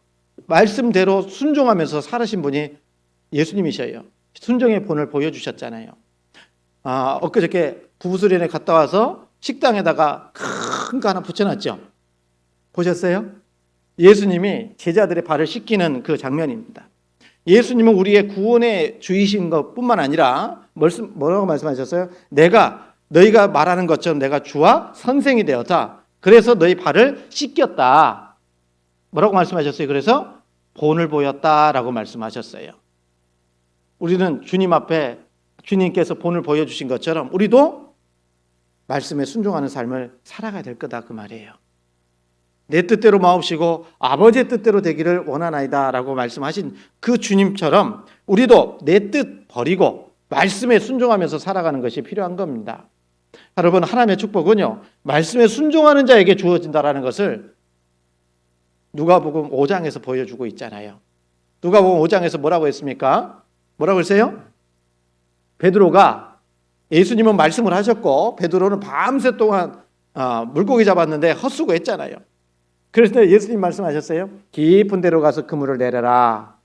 말씀대로 순종하면서 살으신 분이 예수님이셔요. 순종의 본을 보여주셨잖아요. 엊그저께 부부수련회 갔다 와서 식당에다가 큰 거 하나 붙여놨죠. 보셨어요? 예수님이 제자들의 발을 씻기는 그 장면입니다. 예수님은 우리의 구원의 주이신 것뿐만 아니라 뭐라고 말씀하셨어요? 너희가 말하는 것처럼 내가 주와 선생이 되었다. 그래서 너희 발을 씻겼다. 뭐라고 말씀하셨어요? 그래서 본을 보였다라고 말씀하셨어요. 우리는 주님 앞에 주님께서 본을 보여주신 것처럼 우리도 말씀에 순종하는 삶을 살아가야 될 거다 그 말이에요. 내 뜻대로 마옵시고 아버지의 뜻대로 되기를 원하나이다 라고 말씀하신 그 주님처럼 우리도 내 뜻 버리고 말씀에 순종하면서 살아가는 것이 필요한 겁니다. 여러분, 하나님의 축복은요, 말씀에 순종하는 자에게 주어진다라는 것을 누가복음 5장에서 보여주고 있잖아요. 누가복음 5장에서 뭐라고 했습니까? 뭐라고 했어요? 베드로가, 예수님은 말씀을 하셨고 베드로는 밤새 동안 물고기 잡았는데 헛수고했잖아요. 그래서 예수님 말씀하셨어요. 깊은 데로 가서 그물을 내려라.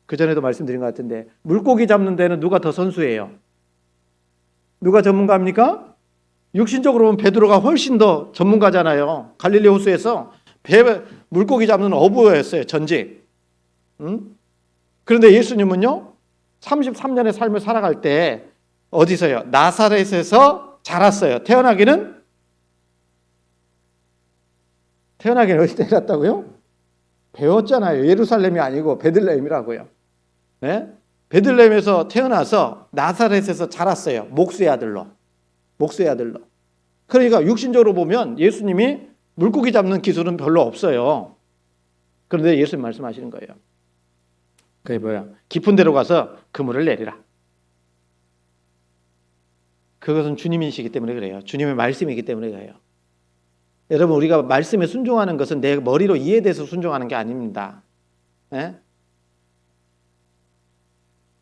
그 전에도 말씀드린 것 같은데, 물고기 잡는 데는 누가 더 선수예요? 누가 전문가입니까? 육신적으로 보면 베드로가 훨씬 더 전문가잖아요. 갈릴리 호수에서 물고기 잡는 어부였어요. 전직. 그런데 예수님은요, 33년의 삶을 살아갈 때 어디서요? 나사렛에서 자랐어요. 태어나기는 어디 태어났다고요? 배웠잖아요. 예루살렘이 아니고 베들레헴이라고요. 네? 베들레헴에서 태어나서 나사렛에서 자랐어요. 목수의 아들로. 그러니까 육신적으로 보면 예수님이 물고기 잡는 기술은 별로 없어요. 그런데 예수님 말씀하시는 거예요. 그게 뭐야? 깊은 데로 가서 그물을 내리라. 그것은 주님이시기 때문에 그래요. 주님의 말씀이기 때문에 그래요. 여러분, 우리가 말씀에 순종하는 것은 내 머리로 이해돼서 순종하는 게 아닙니다. 네?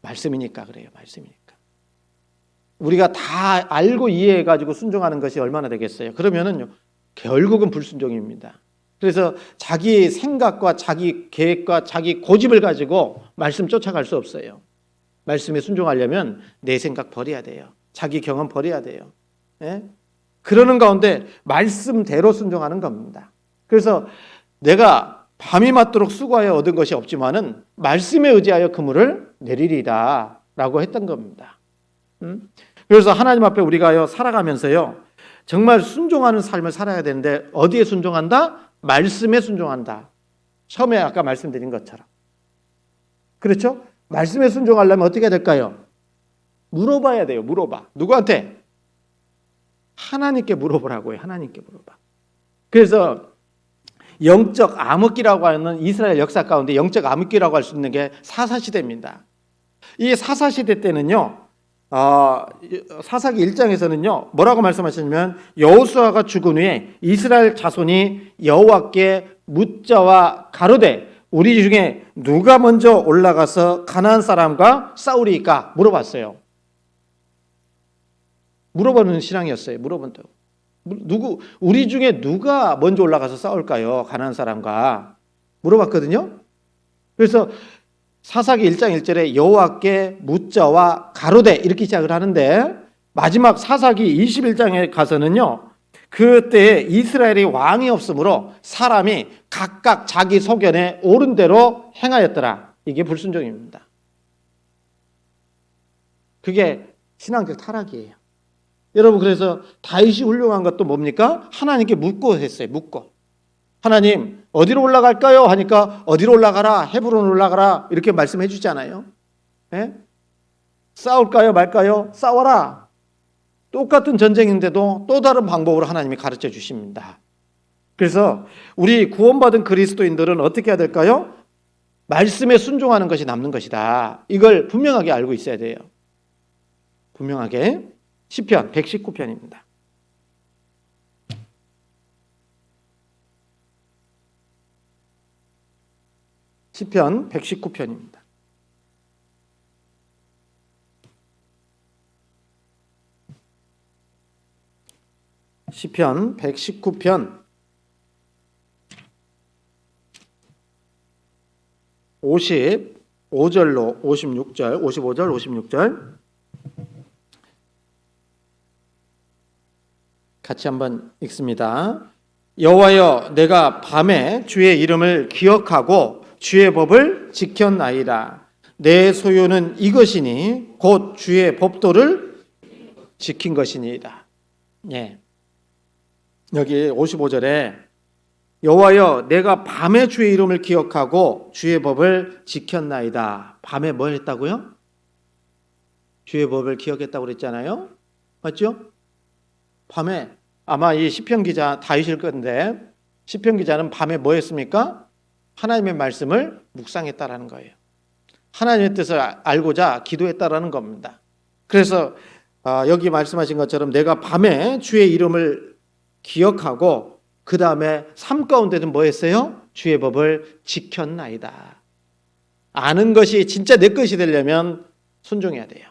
말씀이니까 그래요. 말씀이니까. 우리가 다 알고 이해해가지고 순종하는 것이 얼마나 되겠어요? 그러면은 결국은 불순종입니다. 그래서 자기 생각과 자기 계획과 자기 고집을 가지고 말씀 쫓아갈 수 없어요. 말씀에 순종하려면 내 생각 버려야 돼요. 자기 경험 버려야 돼요. 예? 그러는 가운데 말씀대로 순종하는 겁니다. 그래서 내가 밤이 맞도록 수고하여 얻은 것이 없지만은 말씀에 의지하여 그물을 내리리다 라고 했던 겁니다. 그래서 하나님 앞에 우리가 살아가면서요, 정말 순종하는 삶을 살아야 되는데 어디에 순종한다? 말씀에 순종한다. 처음에 아까 말씀드린 것처럼. 그렇죠? 말씀에 순종하려면 어떻게 해야 될까요? 물어봐야 돼요. 물어봐. 누구한테? 하나님께 물어보라고요. 하나님께 물어봐. 그래서 영적 암흑기라고 하는 이스라엘 역사 가운데 영적 암흑기라고 할 수 있는 게 사사시대입니다. 이 사사시대 때는요, 사사기 1장에서는요 뭐라고 말씀하셨냐면, 여호수아가 죽은 후에 이스라엘 자손이 여호와께 묻자와 가로되 우리 중에 누가 먼저 올라가서 가나안 사람과 싸우리까 물어봤어요. 물어보는 신앙이었어요. 물어본다고. 우리 중에 누가 먼저 올라가서 싸울까요? 가나안 사람과 물어봤거든요. 그래서 사사기 1장 1절에 여호와께 묻자와 가로되 이렇게 시작을 하는데, 마지막 사사기 21장에 가서는요, 그때 이스라엘이 왕이 없으므로 사람이 각각 자기 소견에 옳은 대로 행하였더라. 이게 불순종입니다. 그게 신앙적 타락이에요. 여러분, 그래서 다윗이 훌륭한 것도 뭡니까? 하나님께 묻고 했어요. 묻고. 하나님, 어디로 올라갈까요? 하니까 어디로 올라가라, 헤브론 올라가라 이렇게 말씀해 주잖아요. 예? 싸울까요, 말까요? 싸워라. 똑같은 전쟁인데도 또 다른 방법으로 하나님이 가르쳐 주십니다. 그래서 우리 구원받은 그리스도인들은 어떻게 해야 될까요? 말씀에 순종하는 것이 남는 것이다. 이걸 분명하게 알고 있어야 돼요. 분명하게. 시편 119편입니다. 시편 119편입니다. 시편 119편 55절로 56절, 55절, 56절 같이 한번 읽습니다. 여호와여, 내가 밤에 주의 이름을 기억하고 주의 법을 지켰나이다. 내 소유는 이것이니 곧 주의 법도를 지킨 것이니이다. 예. 여기 55절에 여호와여, 내가 밤에 주의 이름을 기억하고 주의 법을 지켰나이다. 밤에 뭘 했다고요? 주의 법을 기억했다고 그랬잖아요. 맞죠? 밤에, 아마 이 시편 기자 다윗일 건데 시편 기자는 밤에 뭐 했습니까? 하나님의 말씀을 묵상했다라는 거예요. 하나님의 뜻을 알고자 기도했다라는 겁니다. 그래서 여기 말씀하신 것처럼 내가 밤에 주의 이름을 기억하고 그 다음에 삶 가운데는 뭐 했어요? 주의 법을 지켰나이다. 아는 것이 진짜 내 것이 되려면 순종해야 돼요.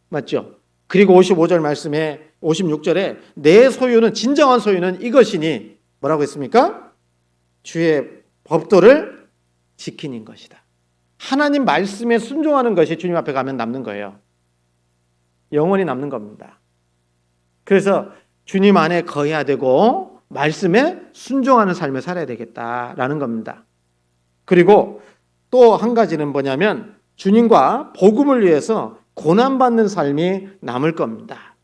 맞죠? 그리고 55절 말씀에 56절에 내 소유는 진정한 소유는 이것이니 뭐라고 했습니까? 주의 법도를 지키는 것이다. 하나님 말씀에 순종하는 것이 주님 앞에 가면 남는 거예요. 영원히 남는 겁니다. 그래서 주님 안에 거해야 되고 말씀에 순종하는 삶을 살아야 되겠다라는 겁니다. 그리고 또 한 가지는 뭐냐면 주님과 복음을 위해서 고난받는 삶이 남을 겁니다.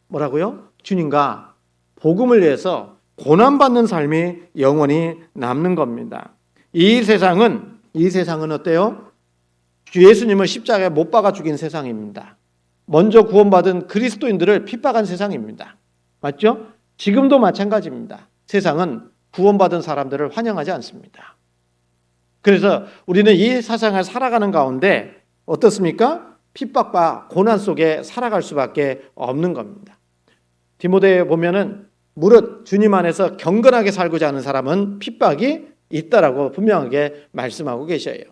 뭐라고요? 주님과 복음을 위해서 고난받는 삶이 영원히 남는 겁니다. 이 세상은 어때요? 예수님을 십자가에 못 박아 죽인 세상입니다. 먼저 구원받은 그리스도인들을 핍박한 세상입니다. 맞죠? 지금도 마찬가지입니다. 세상은 구원받은 사람들을 환영하지 않습니다. 그래서 우리는 이 세상을 살아가는 가운데 어떻습니까? 핍박과 고난 속에 살아갈 수밖에 없는 겁니다. 디모데에 보면은 무릇 주님 안에서 경건하게 살고자 하는 사람은 핍박이 있다라고 분명하게 말씀하고 계셔요.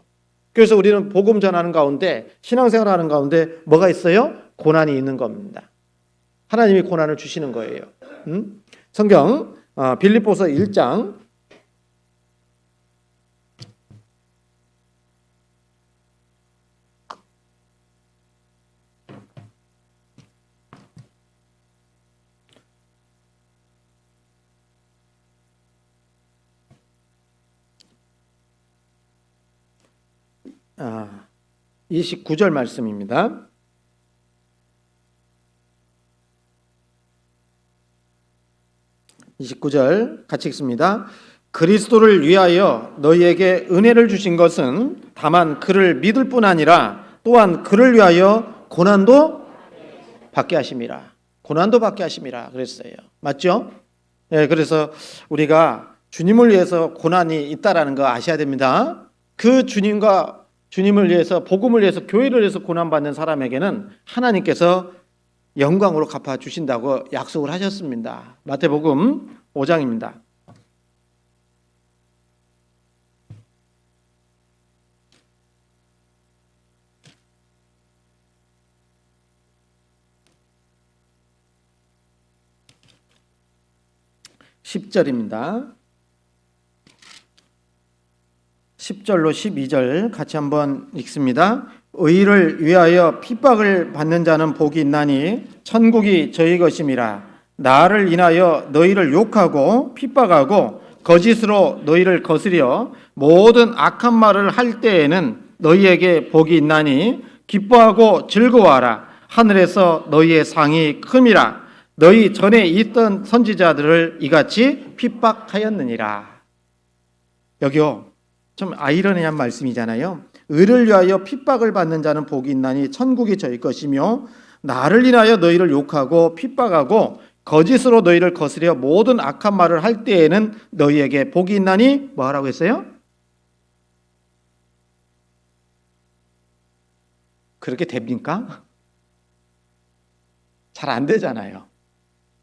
그래서 우리는 복음 전하는 가운데 신앙생활하는 가운데 뭐가 있어요? 고난이 있는 겁니다. 하나님이 고난을 주시는 거예요. 성경 빌립보서 1장 29절 말씀입니다. 같이 읽습니다. 그리스도를 위하여 너희에게 은혜를 주신 것은 다만 그를 믿을 뿐 아니라 또한 그를 위하여 고난도 받게 하심이라. 고난도 받게 하심이라 그랬어요. 맞죠? 네, 그래서 우리가 주님을 위해서 고난이 있다라는 거 아셔야 됩니다. 그 주님을 위해서 복음을 위해서 교회를 위해서 고난받는 사람에게는 하나님께서 영광으로 갚아주신다고 약속을 하셨습니다. 마태복음 5장입니다. (10절입니다) 10절로 12절 같이 한번 읽습니다. 의를 위하여 핍박을 받는 자는 복이 있나니 천국이 저희 것임이라. 나를 인하여 너희를 욕하고 핍박하고 거짓으로 너희를 거스려 모든 악한 말을 할 때에는 너희에게 복이 있나니 기뻐하고 즐거워하라. 하늘에서 너희의 상이 큼이라. 너희 전에 있던 선지자들을 이같이 핍박하였느니라. 여기요, 좀 아이러니한 말씀이잖아요. 의를 위하여 핍박을 받는 자는 복이 있나니 천국이 저희 것이며 나를 인하여 너희를 욕하고 핍박하고 거짓으로 너희를 거스려 모든 악한 말을 할 때에는 너희에게 복이 있나니 뭐 하라고 했어요? 그렇게 됩니까? 잘 안 되잖아요.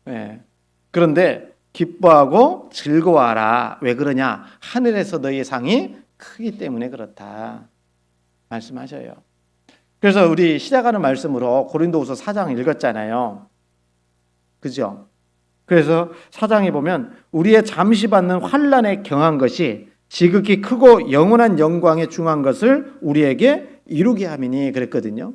네. 그런데 기뻐하고 즐거워하라. 왜 그러냐? 하늘에서 너희의 상이 크기 때문에 그렇다 말씀하셔요. 그래서 우리 시작하는 말씀으로 고린도후서 4장 읽었잖아요. 그죠? 그래서 4장에 보면 우리의 잠시 받는 환난에 경한 것이 지극히 크고 영원한 영광에 중한 것을 우리에게 이루게 함이니 그랬거든요.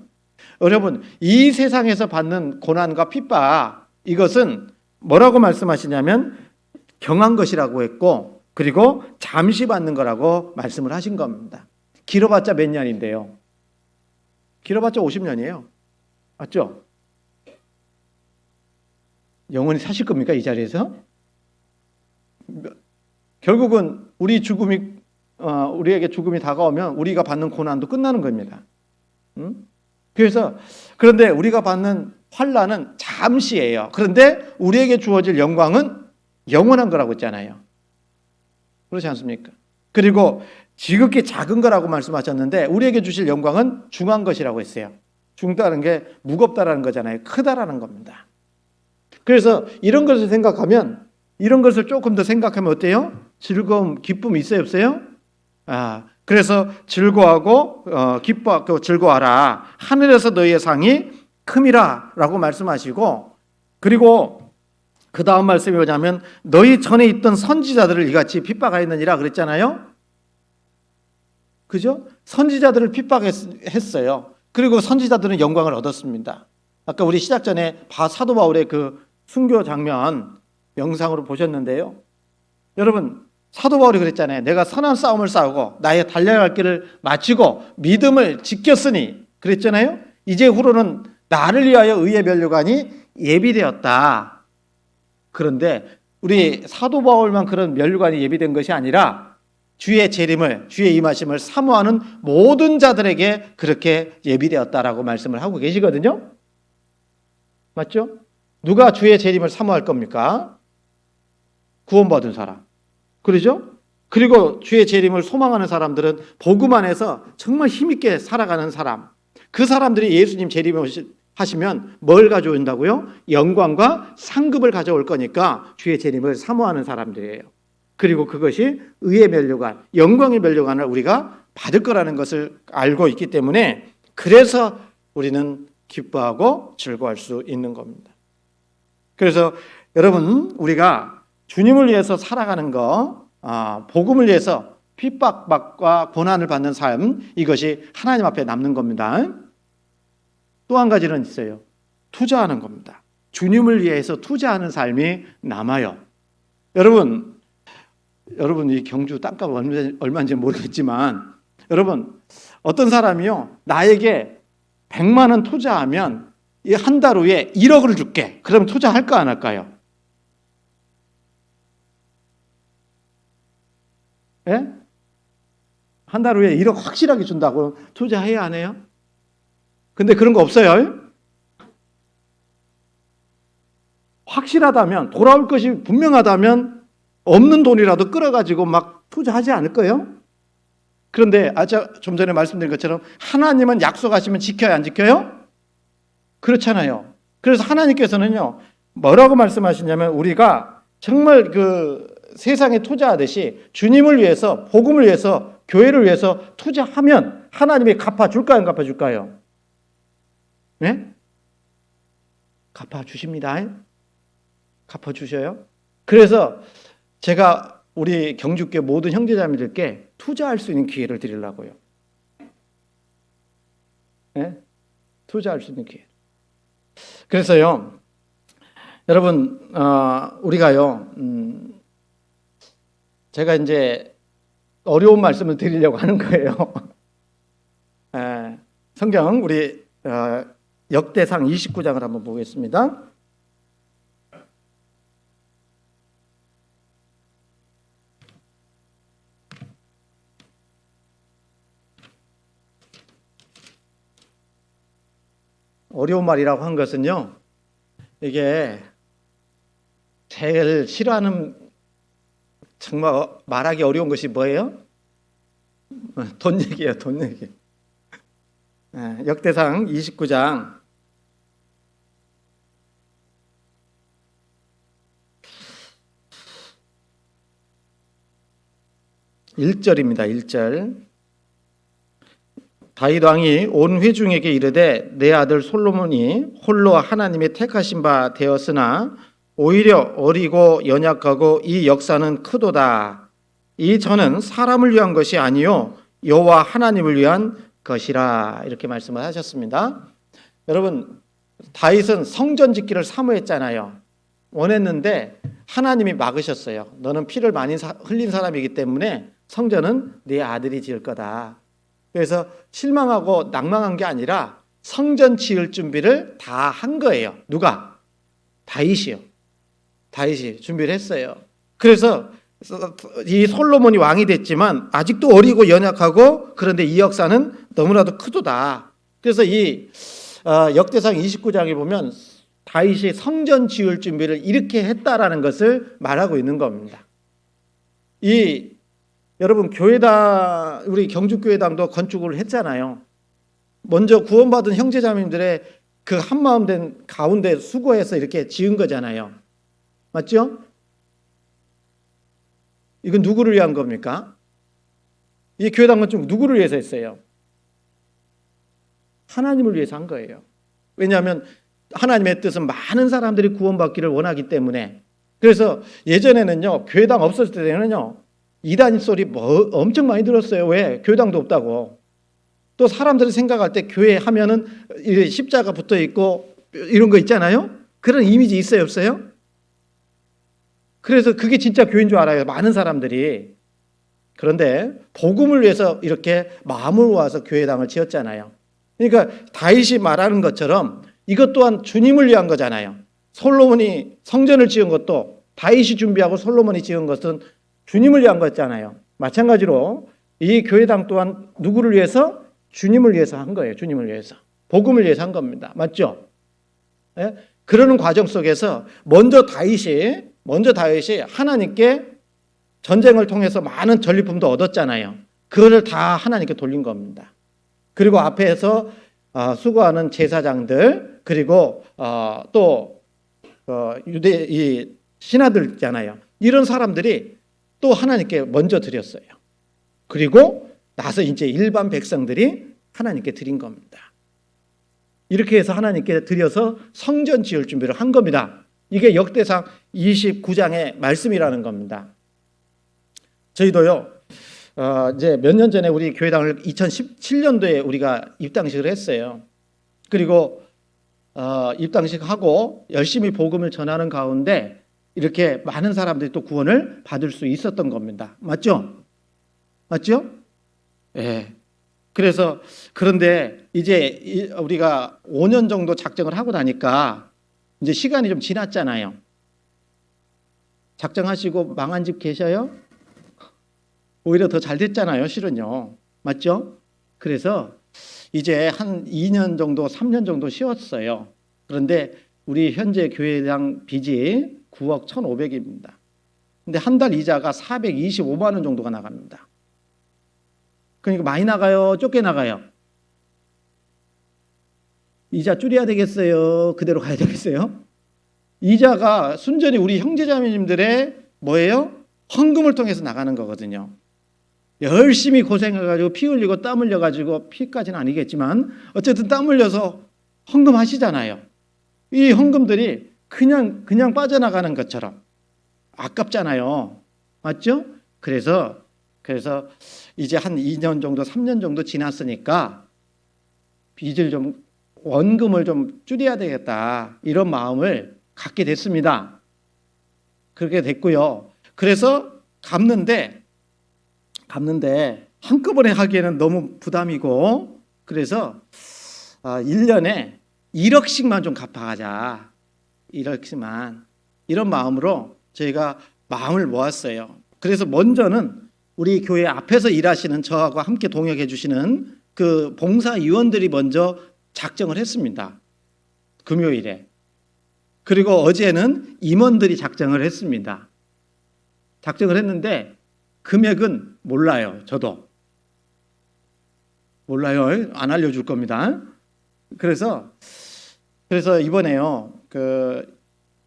여러분, 이 세상에서 받는 고난과 핍박, 이것은 뭐라고 말씀하시냐면 경한 것이라고 했고, 그리고 잠시 받는 거라고 말씀을 하신 겁니다. 길어봤자 몇 년인데요? 길어봤자 50년이에요. 맞죠? 영원히 사실 겁니까, 이 자리에서? 결국은 우리에게 죽음이 다가오면 우리가 받는 고난도 끝나는 겁니다. 그런데 우리가 받는 환난은 잠시예요. 그런데 우리에게 주어질 영광은 영원한 거라고 했잖아요. 그렇지 않습니까? 그리고 지극히 작은 거라고 말씀하셨는데 우리에게 주실 영광은 중한 것이라고 했어요. 중다는 게 무겁다라는 거잖아요. 크다라는 겁니다. 그래서 이런 것을 생각하면, 이런 것을 조금 더 생각하면 어때요? 즐거움, 기쁨이 있어요, 없어요? 그래서 즐거워하고 기뻐하고 즐거워하라. 하늘에서 너희의 상이 큼이라 라고 말씀하시고, 그리고 그 다음 말씀이 뭐냐면 너희 전에 있던 선지자들을 이같이 핍박하였느니라 그랬잖아요. 그죠? 선지자들을 핍박했어요. 그리고 선지자들은 영광을 얻었습니다. 아까 우리 시작 전에 사도 바울의 그 순교 장면 영상으로 보셨는데요. 여러분, 사도 바울이 그랬잖아요. 내가 선한 싸움을 싸우고 나의 달려야 할 길을 마치고 믿음을 지켰으니 그랬잖아요. 이제 후로는 나를 위하여 의의 면류관이 예비되었다. 그런데 우리 사도 바울만 그런 면류관이 예비된 것이 아니라 주의 재림을, 주의 임하심을 사모하는 모든 자들에게 그렇게 예비되었다라고 말씀을 하고 계시거든요. 맞죠? 누가 주의 재림을 사모할 겁니까? 구원받은 사람. 그러죠? 그리고 주의 재림을 소망하는 사람들은 복음 안에서 정말 힘있게 살아가는 사람. 그 사람들이 예수님 재림을 하시면 뭘 가져온다고요? 영광과 상급을 가져올 거니까 주의 재림을 사모하는 사람들이에요. 그리고 그것이 의의 면류관, 영광의 면류관을 우리가 받을 거라는 것을 알고 있기 때문에 그래서 우리는 기뻐하고 즐거워할 수 있는 겁니다. 그래서 여러분, 우리가 주님을 위해서 살아가는 거, 복음을 위해서 핍박과 고난을 받는 삶, 이것이 하나님 앞에 남는 겁니다. 또 한 가지는 있어요. 투자하는 겁니다. 주님을 위해서 투자하는 삶이 남아요. 여러분 이 경주 땅값 얼마인지 모르겠지만 여러분, 어떤 사람이요 나에게 100만 원 투자하면 이 한 달 후에 1억을 줄게. 그럼 투자할까 안 할까요? 예? 한 달 후에 1억 확실하게 준다고 투자해야 안 해요? 근데 그런 거 없어요. 확실하다면, 돌아올 것이 분명하다면 없는 돈이라도 끌어가지고 막 투자하지 않을 거예요? 그런데 좀 전에 말씀드린 것처럼 하나님은 약속하시면 지켜야 안 지켜요? 그렇잖아요. 그래서 하나님께서는요 뭐라고 말씀하시냐면 우리가 정말 그 세상에 투자하듯이 주님을 위해서, 복음을 위해서, 교회를 위해서 투자하면 하나님이 갚아줄까요, 안 갚아줄까요? 네? 갚아주십니다. 갚아주셔요. 그래서 제가 우리 경주교 모든 형제자매들께 투자할 수 있는 기회를 드리려고요. 네? 투자할 수 있는 기회. 그래서요, 여러분, 우리가요, 제가 이제 어려운 말씀을 드리려고 하는 거예요. 성경 우리 역대상 29장을 한번 보겠습니다. 어려운 말이라고 한 것은요, 이게 제일 싫어하는, 정말 말하기 어려운 것이 뭐예요? 돈 얘기예요, 돈 얘기. 역대상 29장 1절입니다. 1절. 다윗 왕이 온 회중에게 이르되 내 아들 솔로몬이 홀로 하나님의 택하신 바 되었으나 오히려 어리고 연약하고 이 역사는 크도다. 이 전은 사람을 위한 것이 아니요 여호와 하나님을 위한 것이라. 이렇게 말씀을 하셨습니다. 여러분, 다윗은 성전 짓기를 사모했잖아요. 원했는데 하나님이 막으셨어요. 너는 피를 많이 흘린 사람이기 때문에 성전은 네 아들이 지을 거다. 그래서 실망하고 낭망한 게 아니라 성전 지을 준비를 다 한 거예요. 누가? 다윗이요. 다윗이 준비를 했어요. 그래서 이 솔로몬이 왕이 됐지만 아직도 어리고 연약하고, 그런데 이 역사는 너무나도 크도다. 그래서 이 역대상 29장에 보면 다윗이 성전 지을 준비를 이렇게 했다라는 것을 말하고 있는 겁니다. 이 여러분 교회당 우리 경주교회당도 건축을 했잖아요. 먼저 구원받은 형제자매님들의 그 한마음 된 가운데 수고해서 이렇게 지은 거잖아요. 맞죠? 이건 누구를 위한 겁니까? 이 교회당 건축 누구를 위해서 했어요? 하나님을 위해서 한 거예요. 왜냐하면 하나님의 뜻은 많은 사람들이 구원받기를 원하기 때문에. 그래서 예전에는요, 교회당 없었을 때는요, 이단 소리 엄청 많이 들었어요. 왜? 교회당도 없다고. 또 사람들이 생각할 때 교회 하면은 십자가 붙어 있고 이런 거 있잖아요. 그런 이미지 있어요, 없어요? 그래서 그게 진짜 교회인 줄 알아요, 많은 사람들이. 그런데 복음을 위해서 이렇게 마음을 모아서 교회당을 지었잖아요. 그러니까 다윗이 말하는 것처럼 이것 또한 주님을 위한 거잖아요. 솔로몬이 성전을 지은 것도 다윗이 준비하고 솔로몬이 지은 것은 주님을 위한 거잖아요. 마찬가지로 이 교회당 또한 누구를 위해서? 주님을 위해서 한 거예요. 주님을 위해서. 복음을 위해서 한 겁니다. 맞죠? 예? 그러는 과정 속에서 먼저 다윗이 하나님께 전쟁을 통해서 많은 전리품도 얻었잖아요. 그거를 다 하나님께 돌린 겁니다. 그리고 앞에서 수고하는 제사장들, 그리고 또 유대 이 신하들 있잖아요. 이런 사람들이 또 하나님께 먼저 드렸어요. 그리고 나서 이제 일반 백성들이 하나님께 드린 겁니다. 이렇게 해서 하나님께 드려서 성전 지을 준비를 한 겁니다. 이게 역대상 29장의 말씀이라는 겁니다. 저희도요, 이제 몇 년 전에 우리 교회당을 2017년도에 우리가 입당식을 했어요. 그리고 입당식하고 열심히 복음을 전하는 가운데 이렇게 많은 사람들이 또 구원을 받을 수 있었던 겁니다. 맞죠? 맞죠? 예. 그래서 그런데 이제 우리가 5년 정도 작정을 하고 나니까 이제 시간이 좀 지났잖아요. 작정하시고 망한 집 계셔요? 오히려 더 잘 됐잖아요, 실은요. 맞죠? 그래서 이제 한 2년 정도, 3년 정도 쉬었어요. 그런데 우리 현재 교회당 빚이 9억 1,500입니다. 근데 한 달 이자가 425만 원 정도가 나갑니다. 그러니까 많이 나가요? 적게 나가요? 이자 줄여야 되겠어요? 그대로 가야 되겠어요? 이자가 순전히 우리 형제자매님들의 뭐예요? 헌금을 통해서 나가는 거거든요. 열심히 고생해가지고 피 흘리고 땀 흘려가지고, 피까지는 아니겠지만 어쨌든 땀 흘려서 헌금하시잖아요. 이 헌금들이 그냥 빠져나가는 것처럼 아깝잖아요. 맞죠? 그래서 이제 한 2년 정도, 3년 정도 지났으니까 빚을 좀, 원금을 좀 줄여야 되겠다, 이런 마음을 갖게 됐습니다. 그렇게 됐고요. 그래서 갚는데 한꺼번에 하기에는 너무 부담이고, 그래서 1년에 1억씩만 좀 갚아가자. 1억씩만. 이런 마음으로 저희가 마음을 모았어요. 그래서 먼저는 우리 교회 앞에서 일하시는 저하고 함께 동역해 주시는 그 봉사위원들이 먼저 작정을 했습니다. 금요일에. 그리고 어제는 임원들이 작정을 했습니다. 작정을 했는데 금액은 몰라요. 저도 몰라요. 안 알려줄 겁니다. 그래서 이번에요, 그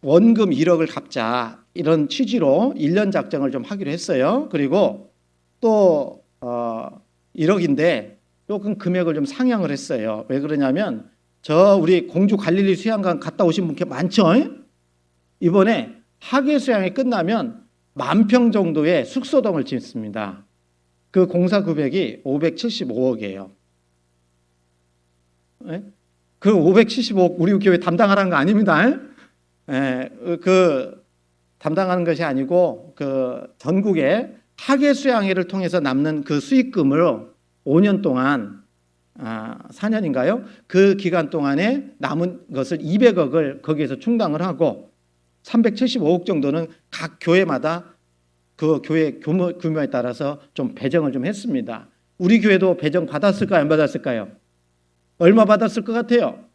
원금 1억을 갚자, 이런 취지로 1년 작정을 좀 하기로 했어요. 그리고 또 1억인데 조금 금액을 좀 상향을 했어요. 왜 그러냐면 우리 공주 갈릴리 수양관 갔다 오신 분 많죠? 이번에 하계 수양이 끝나면 10,000평 정도의 숙소동을 짓습니다. 그 공사 금액이 575억이에요. 그 575억 우리 교회 담당하라는 거 아닙니다. 그 담당하는 것이 아니고 그 전국에 하계 수양회를 통해서 남는 그 수익금으로 5년 동안 4년인가요? 그 기간 동안에 남은 것을 200억을 거기에서 충당을 하고 375억 정도는 각 교회마다 그 교회 규모에 따라서 좀 배정을 좀 했습니다. 우리 교회도 배정 받았을까요? 안 받았을까요? 얼마 받았을 것 같아요?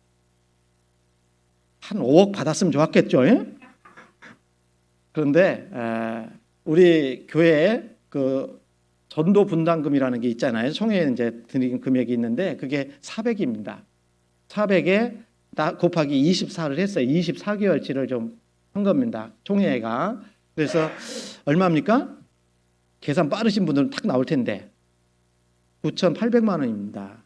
한 5억 받았으면 좋았겠죠? 그런데 우리 교회에 그
전도 분담금이라는 게 있잖아요. 총회에 이제 드린 금액이 있는데 그게 400입니다. 400에 곱하기 24를 했어요. 24개월치를 좀 한 겁니다. 총회가. 그래서 얼마입니까? 계산 빠르신 분들은 탁 나올 텐데 9,800만 원입니다.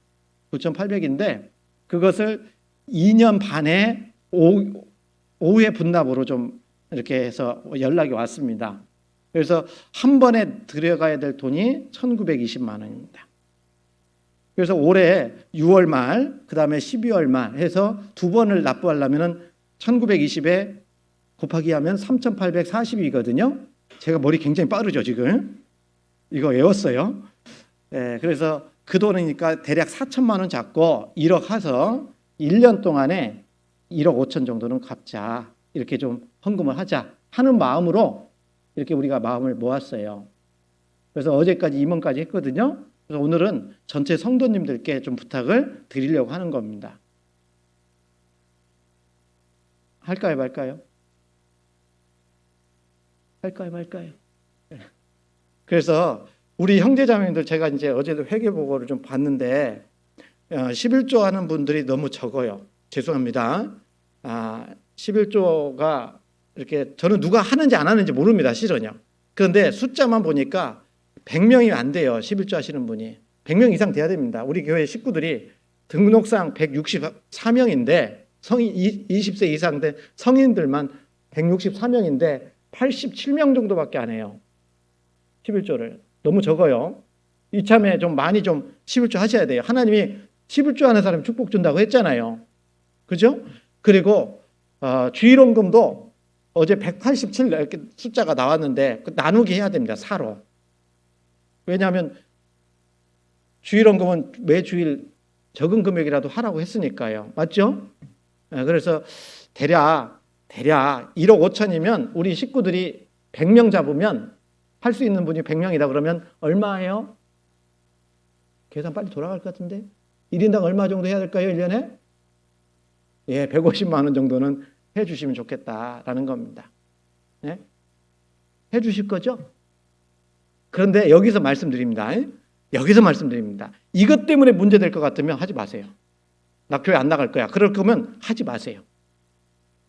9,800인데 그것을 2년 반에 5회 분납으로 좀 이렇게 해서 연락이 왔습니다. 그래서 한 번에 들여가야 될 돈이 1,920만 원입니다. 그래서 올해 6월 말, 그 다음에 12월 말 해서 두 번을 납부하려면 1,920에 곱하기 하면 3,840이거든요. 제가 머리 굉장히 빠르죠, 지금. 이거 외웠어요. 그래서 그 돈이니까 대략 4천만 원 잡고 1억 해서 1년 동안에 1억 5천 정도는 갚자. 이렇게 좀 헌금을 하자 하는 마음으로 이렇게 우리가 마음을 모았어요. 그래서 어제까지 임원까지 했거든요. 그래서 오늘은 전체 성도님들께 좀 부탁을 드리려고 하는 겁니다. 할까요, 말까요? 할까요, 말까요? 그래서 우리 형제자매님들 제가 이제 어제도 회계보고를 좀 봤는데 11조 하는 분들이 너무 적어요. 죄송합니다. 11조가 이렇게 저는 누가 하는지 안 하는지 모릅니다. 실은요. 그런데 숫자만 보니까 100명이 안 돼요. 11조 하시는 분이. 100명 이상 돼야 됩니다. 우리 교회 식구들이 등록상 164명인데 성인 20세 이상 된 성인들만 164명인데 87명 정도밖에 안 해요. 11조를. 너무 적어요. 이참에 좀 많이 좀 11조 하셔야 돼요. 하나님이 11조 하는 사람 축복 준다고 했잖아요. 그죠? 그리고 주일원금도 어제 187 이렇게 숫자가 나왔는데 나누기 해야 됩니다. 4로. 왜냐하면 주일원금은 매 주일 적은 금액이라도 하라고 했으니까요. 맞죠? 그래서 대략 1억 5천이면 우리 식구들이 100명 잡으면 할 수 있는 분이 100명이다 그러면 얼마예요? 계산 빨리 돌아갈 것 같은데 1인당 얼마 정도 해야 될까요? 1년에? 150만 원 정도는 해 주시면 좋겠다라는 겁니다. 네? 해 주실 거죠? 그런데 여기서 말씀드립니다. 이것 때문에 문제될 것 같으면 하지 마세요. 나 교회 안 나갈 거야. 그럴 거면 하지 마세요.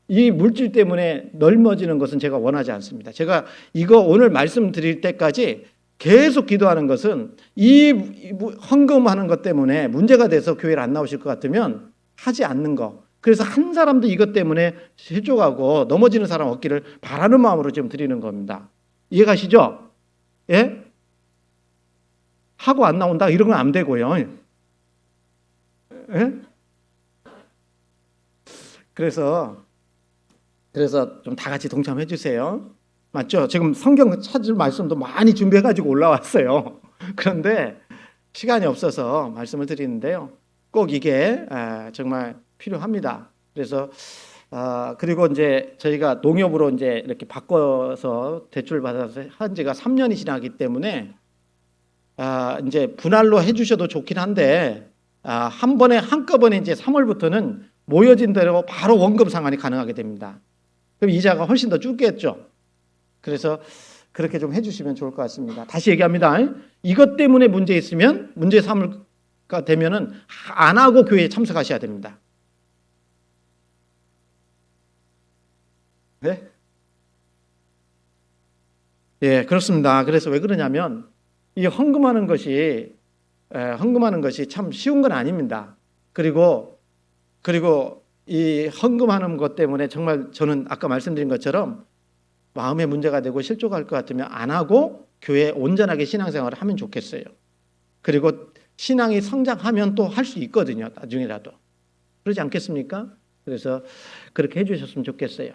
이 물질 때문에 넓어지는 것은 제가 원하지 않습니다. 제가 이거 오늘 말씀드릴 때까지 계속 기도하는 것은 이 헌금하는 것 때문에 문제가 돼서 교회를 안 나오실 것 같으면 하지 않는 거. 그래서 한 사람도 이것 때문에 실족하고 넘어지는 사람 없기를 바라는 마음으로 지금 드리는 겁니다. 이해가시죠? 예? 하고 안 나온다 이런 건 안 되고요. 예? 그래서 좀 다 같이 동참해 주세요. 맞죠? 지금 성경 찾을 말씀도 많이 준비해가지고 올라왔어요. 그런데 시간이 없어서 말씀을 드리는데요. 꼭 이게 정말 필요합니다. 그래서 그리고 이제 저희가 농협으로 이제 이렇게 바꿔서 대출 받아서 한 지가 3년이 지나기 때문에 이제 분할로 해주셔도 좋긴 한데 한 번에 한꺼번에 이제 3월부터는 모여진 대로 바로 원금 상환이 가능하게 됩니다. 그럼 이자가 훨씬 더 줄겠죠. 그래서 그렇게 좀 해주시면 좋을 것 같습니다. 다시 얘기합니다. 이것 때문에 문제 있으면 문제 삼을가 되면은 안 하고 교회에 참석하셔야 됩니다. 네? 예, 그렇습니다. 그래서 왜 그러냐면 이 헌금하는 것이 참 쉬운 건 아닙니다. 그리고 이 헌금하는 것 때문에 정말 저는 아까 말씀드린 것처럼 마음에 문제가 되고 실족할 것 같으면 안 하고 교회에 온전하게 신앙생활을 하면 좋겠어요. 그리고 신앙이 성장하면 또 할 수 있거든요. 나중에라도. 그러지 않겠습니까? 그래서 그렇게 해주셨으면 좋겠어요.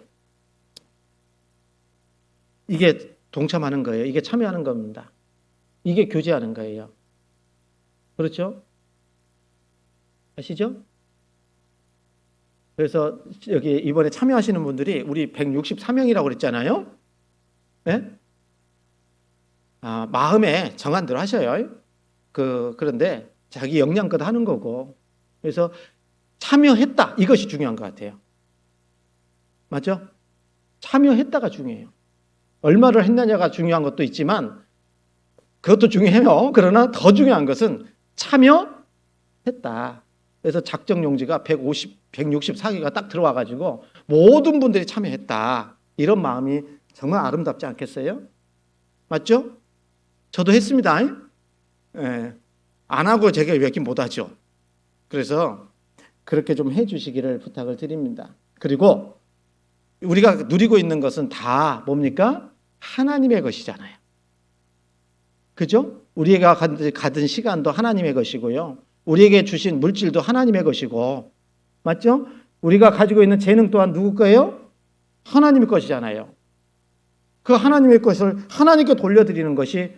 이게 동참하는 거예요. 이게 참여하는 겁니다. 이게 교제하는 거예요. 그렇죠? 아시죠? 그래서 여기 이번에 참여하시는 분들이 우리 164명이라고 그랬잖아요. 네? 마음에 정한 대로 하셔요. 그런데 자기 역량껏 하는 거고. 그래서 참여했다. 이것이 중요한 것 같아요. 맞죠? 참여했다가 중요해요. 얼마를 했느냐가 중요한 것도 있지만 그것도 중요해요. 그러나 더 중요한 것은 참여했다. 그래서 작정 용지가 164개가 딱 들어와 가지고 모든 분들이 참여했다. 이런 마음이 정말 아름답지 않겠어요? 맞죠? 저도 했습니다. 예. 안 하고 제가 왜 이렇게 못하죠? 그래서 그렇게 좀 해주시기를 부탁을 드립니다. 그리고 우리가 누리고 있는 것은 다 뭡니까? 하나님의 것이잖아요. 그죠? 우리가 가진 시간도 하나님의 것이고요. 우리에게 주신 물질도 하나님의 것이고, 맞죠? 우리가 가지고 있는 재능 또한 누구 거예요? 하나님의 것이잖아요. 그 하나님의 것을 하나님께 돌려드리는 것이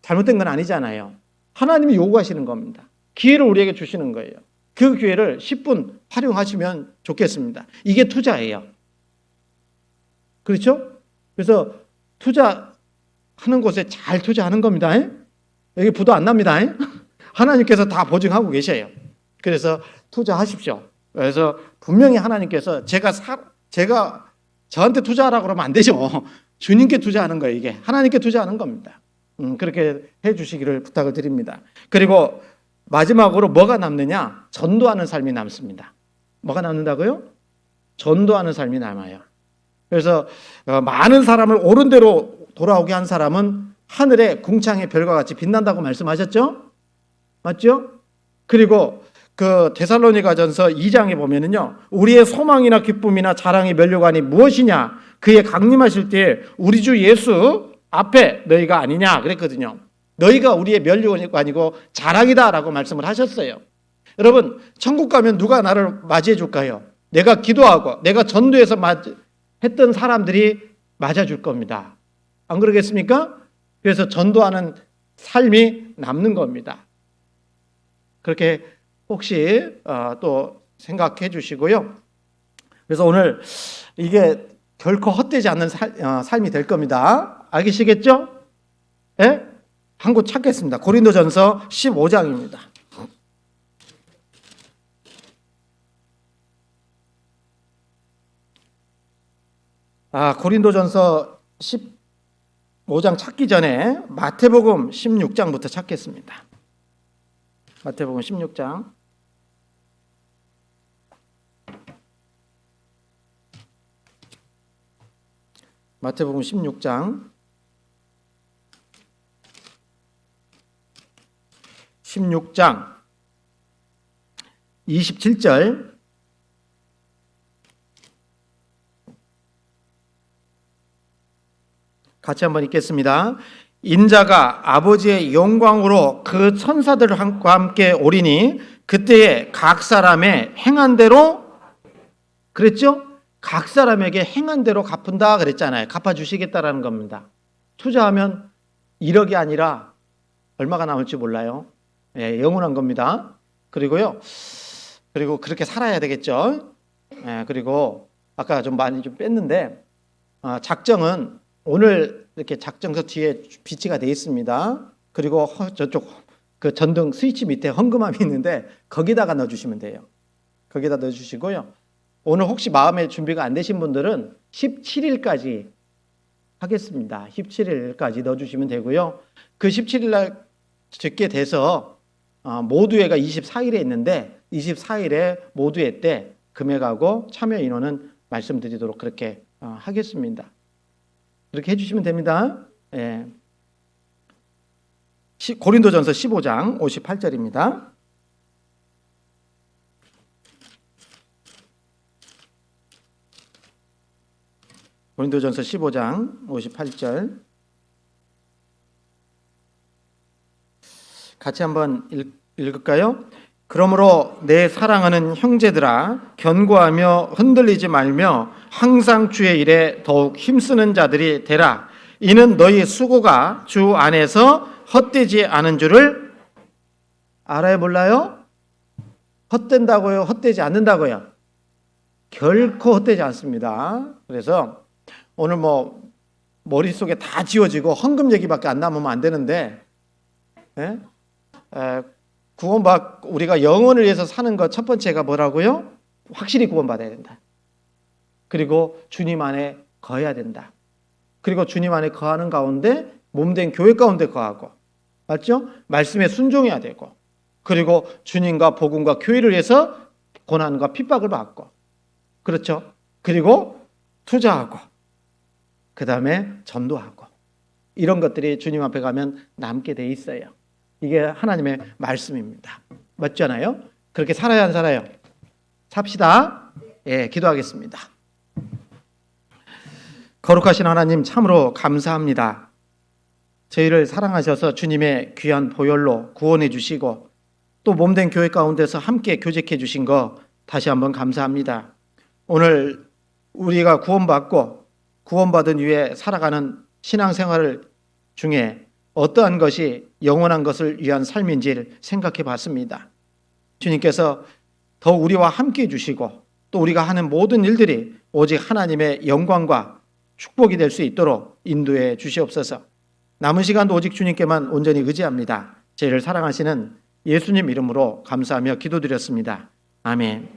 잘못된 건 아니잖아요. 하나님이 요구하시는 겁니다. 기회를 우리에게 주시는 거예요. 그 기회를 10분 활용하시면 좋겠습니다. 이게 투자예요. 그렇죠? 그래서 투자하는 곳에 잘 투자하는 겁니다. 여기 부도 안 납니다. 하나님께서 다 보증하고 계셔요. 그래서 투자하십시오. 그래서 분명히 하나님께서 제가 저한테 투자하라고 그러면 안 되죠. 주님께 투자하는 거예요. 이게 하나님께 투자하는 겁니다. 그렇게 해주시기를 부탁을 드립니다. 그리고 마지막으로 뭐가 남느냐? 전도하는 삶이 남습니다. 뭐가 남는다고요? 전도하는 삶이 남아요. 그래서 많은 사람을 옳은 대로 돌아오게 한 사람은 하늘의 궁창의 별과 같이 빛난다고 말씀하셨죠? 맞죠? 그리고 그 데살로니가전서 2장에 보면은요, 우리의 소망이나 기쁨이나 자랑의 면류관이 무엇이냐? 그의 강림하실 때 우리 주 예수 앞에 너희가 아니냐 그랬거든요. 너희가 우리의 면류관이고 자랑이다라고 말씀을 하셨어요. 여러분, 천국 가면 누가 나를 맞이해 줄까요? 내가 기도하고 내가 전도해서 했던 사람들이 맞아줄 겁니다. 안 그러겠습니까? 그래서 전도하는 삶이 남는 겁니다. 그렇게 혹시 또 생각해 주시고요. 그래서 오늘 이게 결코 헛되지 않는 삶이 될 겁니다. 알겠시겠죠? 예? 한 곳 찾겠습니다. 고린도전서 15장입니다. 고린도전서 15장 찾기 전에 마태복음 16장부터 찾겠습니다. 마태복음 16장. 마태복음 16장 27절 같이 한번 읽겠습니다. 인자가 아버지의 영광으로 그 천사들과 함께 오리니 그때에 각 사람의 행한 대로 그랬죠? 각 사람에게 행한 대로 갚은다 그랬잖아요. 갚아주시겠다라는 겁니다. 투자하면 1억이 아니라 얼마가 남을지 몰라요. 예, 영원한 겁니다. 그리고 그렇게 살아야 되겠죠. 예, 그리고 아까 좀 많이 뺐는데 작정은 오늘 이렇게 작정서 뒤에 비치가 되어 있습니다. 그리고 저쪽 그 전등 스위치 밑에 헌금함이 있는데 거기다가 넣어주시면 돼요. 거기다 넣어주시고요. 오늘 혹시 마음의 준비가 안 되신 분들은 17일까지 하겠습니다. 17일까지 넣어주시면 되고요. 그 17일날 듣게 돼서 모두회가 24일에 있는데 24일에 모두회 때 금액하고 참여 인원은 말씀드리도록 그렇게 하겠습니다. 그렇게 해주시면 됩니다. 예. 고린도전서 15장 58절입니다. 고린도전서 15장 58절 같이 한번 읽을까요? 그러므로 내 사랑하는 형제들아 견고하며 흔들리지 말며 항상 주의 일에 더욱 힘쓰는 자들이 되라. 이는 너희 수고가 주 안에서 헛되지 않은 줄을 알아요 몰라요? 헛된다고요? 헛되지 않는다고요? 결코 헛되지 않습니다. 그래서 오늘 머릿속에 다 지워지고 헌금 얘기밖에 안 남으면 안 되는데 예? 우리가 영혼을 위해서 사는 것 첫 번째가 뭐라고요? 확실히 구원받아야 된다. 그리고 주님 안에 거해야 된다. 그리고 주님 안에 거하는 가운데 몸된 교회 가운데 거하고 맞죠? 말씀에 순종해야 되고, 그리고 주님과 복음과 교회를 위해서 고난과 핍박을 받고, 그렇죠? 그리고 투자하고, 그 다음에 전도하고, 이런 것들이 주님 앞에 가면 남게 돼 있어요. 이게 하나님의 말씀입니다. 맞잖아요? 그렇게 살아야 안 살아요? 삽시다. 예, 기도하겠습니다. 거룩하신 하나님, 참으로 감사합니다. 저희를 사랑하셔서 주님의 귀한 보혈로 구원해 주시고 또 몸된 교회 가운데서 함께 교제해 주신 거 다시 한번 감사합니다. 오늘 우리가 구원받고 구원받은 이후에 살아가는 신앙생활 중에 어떠한 것이 영원한 것을 위한 삶인지를 생각해 봤습니다. 주님께서 더욱 우리와 함께 해 주시고 또 우리가 하는 모든 일들이 오직 하나님의 영광과 축복이 될 수 있도록 인도해 주시옵소서. 남은 시간도 오직 주님께만 온전히 의지합니다. 저희를 사랑하시는 예수님 이름으로 감사하며 기도드렸습니다. 아멘.